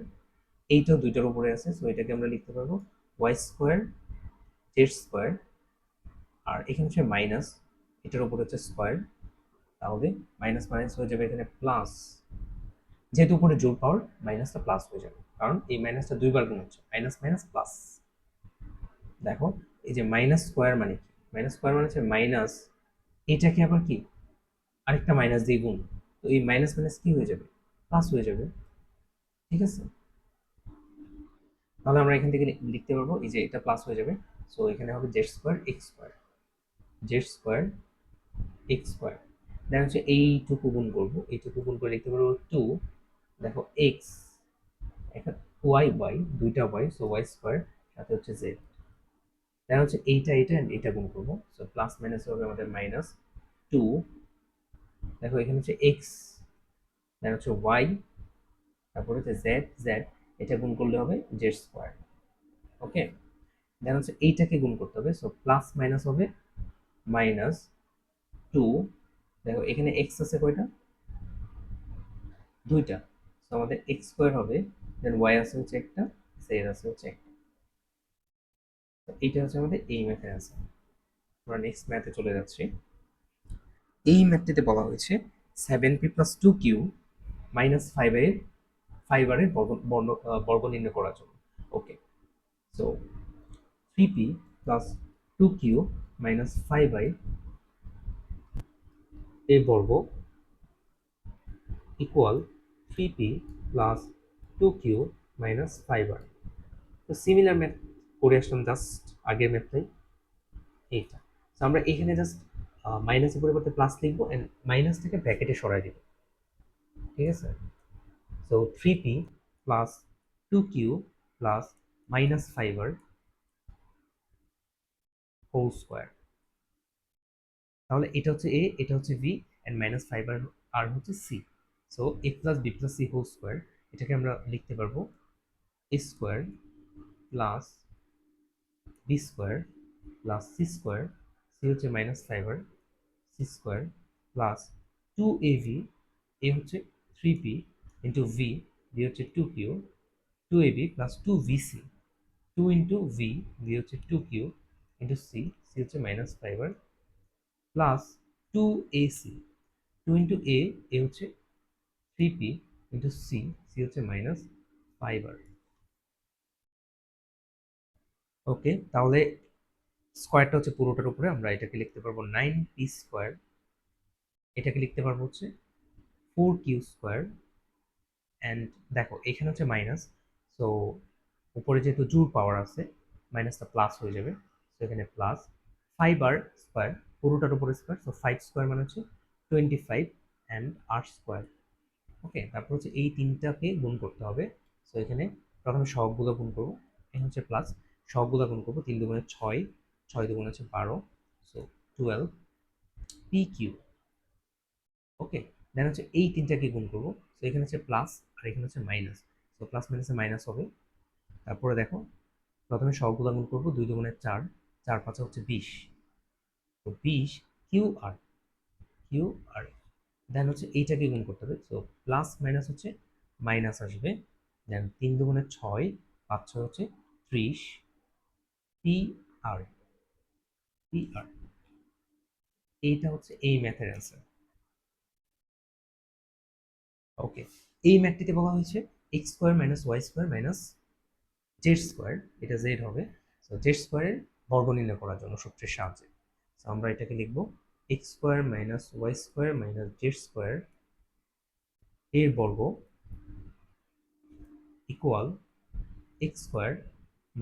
এইটাও দুইটার উপরে আছে, সো এটাকে আমরা লিখতে পারবো ওয়াই স্কোয়ার জেড স্কোয়ার, আর এখানে হচ্ছে মাইনাস, এটার উপরে হচ্ছে স্কোয়ার, তাহলে মাইনাস মাইনাস হয়ে যাবে এখানে প্লাস, যেহেতু উপরে জোর পাওয়ার মাইনাসটা প্লাস হয়ে যাবে, কারণ এই মাইনাসটা দুইবার গুণ হচ্ছে, মাইনাস মাইনাস প্লাস। দেখো এই যে মাইনাস স্কোয়ার মানে কি, মাইনাস স্কোয়ার মানে হচ্ছে মাইনাস, এটাকে আবার কি আরেকটা মাইনাস দিয়ে গুণ, তো এই মাইনাস মাইনাস কি হয়ে যাবে, প্লাস হয়ে যাবে। ঠিক আছে, তাহলে আমরা এখান থেকে লিখতে পারবো এই যে এটা প্লাস হয়ে যাবে, সো এখানে হবে z square x square, z square x square, then হচ্ছে এইটুকু গুণ করবো, এইটুকু গুণ করে লিখতে পারবো টু, দেখো এক্স, এখন ওয়াই ওয়াই দুইটা ওয়াই, সো ওয়াই স্কোয়ার সাথে হচ্ছে জেড, দেন হচ্ছে এইটা এটা অ্যান্ড এটা গুণ করবো, সো প্লাস মাইনাস হবে আমাদের মাইনাস টু, দেখো এখানে হচ্ছে এক্স, দেন হচ্ছে ওয়াই, তারপর হচ্ছে জেড, জেড এটা গুণ করলে হবে জেড স্কোয়ার। ওকে, দেন হচ্ছে এইটাকে গুণ করতে হবে, সো প্লাস মাইনাস হবে মাইনাস টু, দেখো এখানে এক্স আছে কয়টা, দুইটা, তো আমাদের এক্স স্কোয়ার হবে, দেন ওয়াই আছে হচ্ছে একটা, জেড আছে হচ্ছে একটা। তো এইটা হচ্ছে আমাদের এই ম্যাথের অ্যান্সার। আমরা নেক্সট ম্যাথে চলে যাচ্ছি। এই ম্যাথটিতে বলা হয়েছে seven p plus two q minus ফাইবারের বর্গ নির্ণয় করার জন্য। Okay, so three p plus two q minus five i এর বর্গ equal three p plus two q minus five r. তো সিমিলার ম্যাথ করে আসলাম জাস্ট আগের ম্যাথটাই, এইটা। তো আমরা এখানে জাস্ট মাইনাসের পরিবর্তে প্লাস লিখবো অ্যান্ড মাইনাস থেকে ব্র্যাকেটে সরাই দিব। ঠিক আছে, so three p plus two q plus minus five r whole square. তাহলে এটা হচ্ছে এ, এটা হচ্ছে v and minus five r r হচ্ছে c, so a plus B plus C whole square, এটাকে আমরা লিখতে পারবো এ square plus B square plus C square, c হচ্ছে minus five r c square plus two a v, a হচ্ছে three p into v, v হচ্ছে two Q, two A B plus two v c, two into v, v হচ্ছে two q into C, C হচ্ছে minus five r plus two এ c, two into এ হচ্ছে three p into C, C হচ্ছে minus five r. Okay, তাহলে স্কোয়ারটা হচ্ছে পুরোটার উপরে, আমরা এটাকে লিখতে পারবো 9p স্কোয়ার, এটাকে লিখতে পারবো হচ্ছে 4q স্কোয়ার। অ্যান্ড দেখো এখানে হচ্ছে মাইনাস, সো উপরে যেহেতু জোর পাওয়ার আছে মাইনাসটা প্লাস হয়ে যাবে, তো এখানে প্লাস 5r স্কোয়ার, পুরোটার উপরে স্কোয়ার, সো 5 স্কোয়ার মানে হচ্ছে 25 অ্যান্ড r স্কোয়ার। ওকে, তারপর হচ্ছে এই তিনটাকে গুণ করতে হবে। সো এখানে প্রথমে সহগগুলো গুণ করবো, এখানে হচ্ছে প্লাস, সহগগুলো গুণ করবো, 3 দুগুণে 6, 6 দুগুণে হচ্ছে 12, সো 12 পি কিউ। ওকে, দেন হচ্ছে এই তিনটাকে গুণ করবো, তো এখানে হচ্ছে প্লাস আর এখানে হচ্ছে মাইনাস, তো প্লাস মাইনাসে মাইনাস হবে। তারপরে দেখো প্রথমে সহগুলা গুণ করবো, 2 দুগুণে 4, 4 5 হচ্ছে 20, তো 20 কিউ আর, কিউ আর। দেন হচ্ছে এইটাকে গুণ করতে হবে, তো প্লাস মাইনাস হচ্ছে মাইনাস আসবে। দেন 3 দুগুণে 6, 5 6 হচ্ছে 30 পি আর, পি আর। এইটা হচ্ছে এই ম্যাথের অ্যান্সার। ওকে, এই ম্যাথটিতে বলা হয়েছে x square minus Y square minus Z square, এটা জেড হবে, তো জেড স্কোয়ারের বর্গ নির্ণয় করার জন্য সূত্রের সাহায্যে। তো আমরা এটাকে লিখবো x square minus Y square minus Z square এর বর্গ equal x square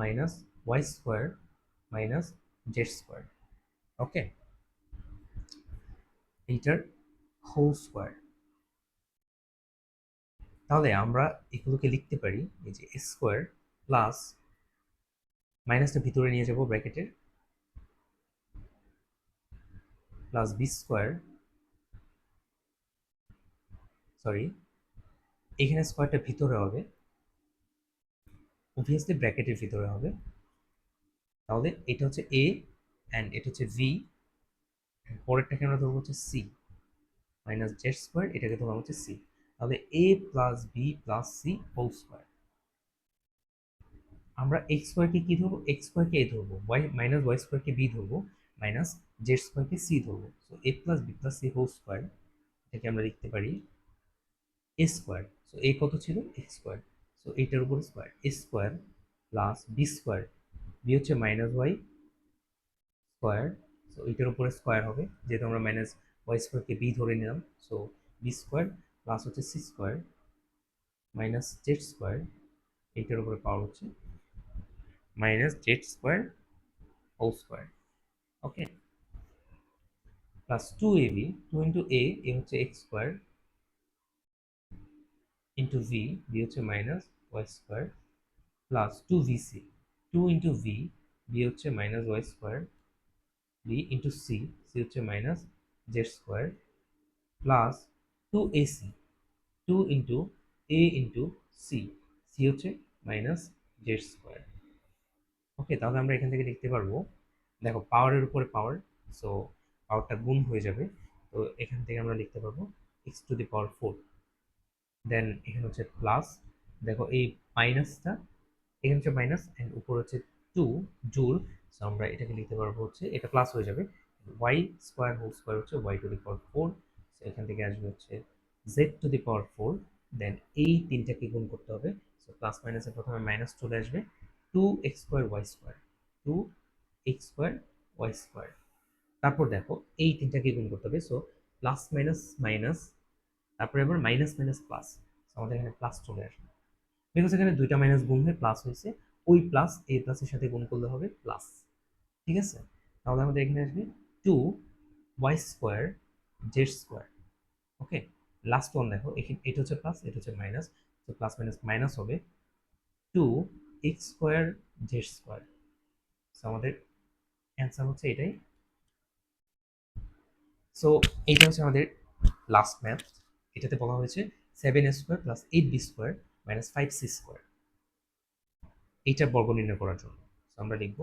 minus Y square minus Z square. Okay, এইটার হোল স্কোয়ার। তাহলে আমরা এগুলোকে লিখতে পারি এই যে স্কোয়ার প্লাস মাইনাসটা ভিতরে নিয়ে যাব ব্র্যাকেটের, প্লাস বি স্কোয়ার, সরি এখানে স্কোয়ারটা ভিতরে হবে, অবভিয়াসলি ব্র্যাকেটের ভিতরে হবে। তাহলে এটা হচ্ছে এ অ্যান্ড এটা হচ্ছে ভি, পরেরটাকে আমরা ধরবো হচ্ছে সি মাইনাস জেড স্কোয়ার, এটাকে ধরলাম হচ্ছে সি। তাহলে a plus B plus C whole square. আমরা এক্স স্কোয়ারকে কি ধরবো, এক্স স্কোয়ারকে এ ধরবো, ওয়াই মাইনাস ওয়াই স্কোয়ারকে বি ধরবো, মাইনাস জেড স্কোয়ারকে সি ধরবো, so a plus B plus C whole square. এটাকে আমরা লিখতে পারি এ স্কোয়ার, সো এ কত ছিল এক্স স্কোয়ার, সো এইটার উপর স্কোয়ার, এ square plus B square, B হচ্ছে মাইনাস ওয়াই স্কোয়ার, সো এইটার উপরে স্কোয়ার হবে, যেহেতু আমরা মাইনাস ওয়াই স্কোয়ারকে বি ধরে নিলাম, সো বি স্কোয়ার প্লাস হচ্ছে C square minus Z square, এইটার উপরে পাওয়ার হচ্ছে minus Z square whole square. Okay, plus 2ab, 2 into এ হচ্ছে x square into V, B হচ্ছে minus Y square plus 2vc, 2 into V, B হচ্ছে minus Y square, B into C, C হচ্ছে minus Z square plus 2ac, 2 into এ into C, C হচ্ছে minus Z square. Okay, তাহলে আমরা এখান থেকে লিখতে পারবো, দেখো পাওয়ারের উপরে পাওয়ার, সো পাওয়ারটা গুণ হয়ে যাবে, তো এখান থেকে আমরা লিখতে পারবো এক্স টু দি পাওয়ার 4। দেন এখানে হচ্ছে প্লাস, দেখো এই মাইনাসটা এখানে হচ্ছে মাইনাস অ্যান্ড উপর হচ্ছে 2 জুল, সো আমরা এটাকে লিখতে পারবো হচ্ছে এটা প্লাস হয়ে যাবে, ওয়াই স্কোয়ার হোল স্কোয়ার হচ্ছে y to the power 4, so এখান থেকে আসবে হচ্ছে জেড টু দি পাওয়ার 4। দেন এই তিনটাকে গুণ করতে হবে, সো প্লাস মাইনাসে প্রথমে মাইনাস চলে আসবে, 2x square y square, 2x square y square. তারপর দেখো এই তিনটাকে গুণ করতে হবে, সো প্লাস মাইনাস মাইনাস, তারপরে আবার মাইনাস মাইনাস প্লাস, আমাদের এখানে প্লাস চলে আসবে, বিকজ এখানে দুইটা মাইনাস গুণ হয়ে প্লাস হয়েছে, ওই প্লাস এই প্লাসের সাথে গুণ করলে হবে প্লাস। ঠিক আছে, তাহলে আমাদের এখানে আসবে 2y স্কোয়ার জেড স্কোয়ার। ওকে, লাস্ট ওয়ান দেখো এখানে এটা হচ্ছে প্লাস এটা হচ্ছে মাইনাস, তো প্লাস মাইনাস মাইনাস হবে 2x square z square. So আমাদের অ্যান্সার হচ্ছে এটাই। সো এইটা হচ্ছে আমাদের লাস্ট ম্যাথ, এটাতে বলা হয়েছে 7a square plus 8b square minus 5c square, এইটার বর্গ নির্ণয় করার জন্য। তো আমরা লিখব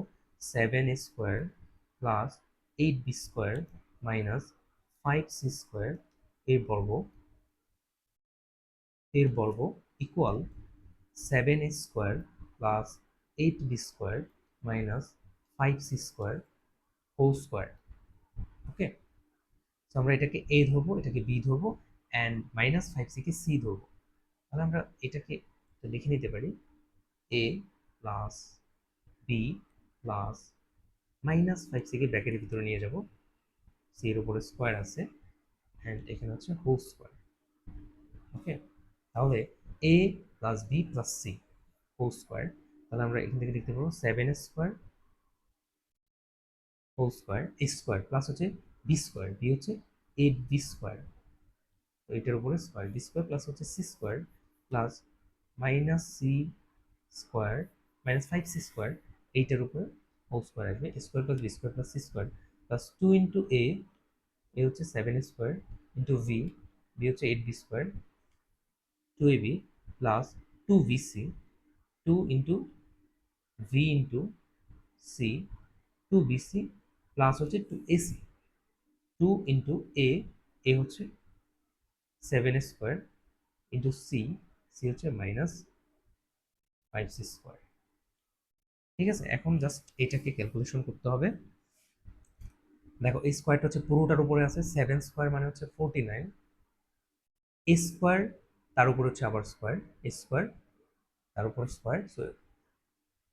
7a square plus 8b square minus 5c square এর বর্গ equal 7a square plus 8b square minus 5c square whole square. Okay, তো আমরা এটাকে এ ধরবো, এটাকে বি ধরবো, and minus 5c K C ধরবো। তাহলে আমরা এটাকে লিখে নিতে পারি এ প্লাস বি প্লাস -5c-কে ব্র্যাকেটের ভিতরে নিয়ে যাব, সি এর উপরে স্কোয়ার আছে অ্যান্ড এখানে হচ্ছে হোল স্কোয়ার। ওকে, তাহলে a plus b plus c whole square, তাহলে আমরা এখান থেকে লিখতে পারবো 7 স্কোয়ার হোল স্কোয়ার এ স্কোয়ার প্লাস হচ্ছে বি স্কোয়ার, বি হচ্ছে 8b স্কোয়ার, তো এটার উপরে স্কোয়ার বি স্কোয়ার প্লাস হচ্ছে C square plus -c square -5c square, এইটার উপরে হোল স্কোয়ার আসবে, square plus B square plus C square plus 2 into এ হচ্ছে 7 স্কোয়ার ইন্টু ভি, বি হচ্ছে 8b square 2ab plus 2vc, 2 into b into c 2bc plus হচ্ছে 2ac, 2 into এ হচ্ছে 7 square into C, C হচ্ছে -5c square. ঠিক আছে, এখন just এটাকে calculation করতে হবে। দেখো এই স্কোয়ারটা হচ্ছে পুরোটার উপরে আছে, 7 স্কোয়ার মানে হচ্ছে 49, এ স্কোয়ার তার উপর হচ্ছে আবার স্কোয়ার, এ স্কোয়ার তার উপর স্কোয়ার, সো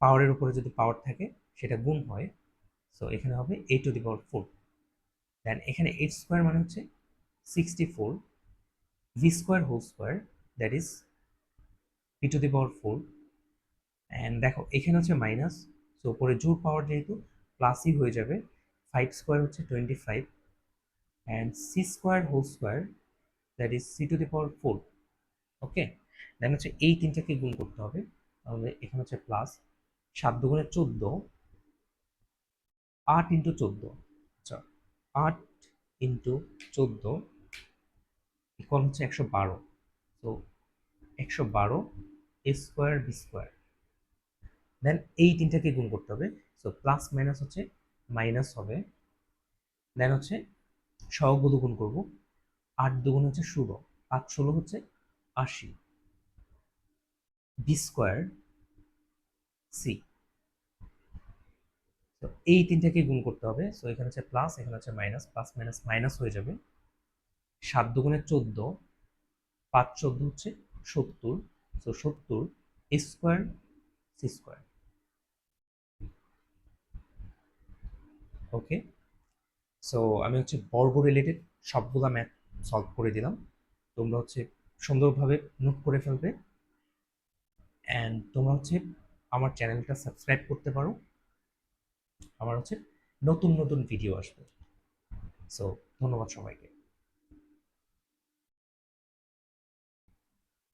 পাওয়ারের উপরে যদি পাওয়ার থাকে সেটা গুণ হয়, সো এখানে হবে a⁴। দেন এখানে 8 স্কোয়ার মানে হচ্ছে 64, b square whole square that is b⁴। And দেখো এখানে হচ্ছে মাইনাস, সো উপরে জোর পাওয়ার যেহেতু প্লাসই হয়ে যাবে, 5 স্কোয়ার হচ্ছে 25 and c square whole square that is c⁴। Okay, then হচ্ছে এই তিনটাকে গুণ করতে হবে, তাহলে এখানে হচ্ছে প্লাস 7 × 14, 8 × 14, আচ্ছা 8 × 14 ইকুয়াল হচ্ছে 112, তো 112 এ স্কোয়ার বি স্কোয়ার, দেন এই তিনটাকে গুণ করতে হবে, সো প্লাস মাইনাস হচ্ছে মাইনাস হবে, দেন হচ্ছে সহগুলো গুণ করব, 8 দুগুণ হচ্ছে 16, 5 16 হচ্ছে 80, বি স্কোয়ার সি, তো এই তিনটাকে গুণ করতে হবে, সো এখানে হচ্ছে প্লাস এখানে হচ্ছে মাইনাস, প্লাস মাইনাস মাইনাস হয়ে যাবে, 7 দুগুণে 14, 5 14 হচ্ছে 70, সো 70 এ square c square. Okay, so আমি হচ্ছে বর্গ রিলেটেড সবগুলা ম্যাথ সলভ করে দিলাম, তোমরা হচ্ছে সুন্দরভাবে নোট করে ফেলবে অ্যান্ড তোমরা হচ্ছে আমার চ্যানেলটা সাবস্ক্রাইব করতে পারো, আমার হচ্ছে নতুন নতুন ভিডিও আসবে। সো ধন্যবাদ সবাইকে।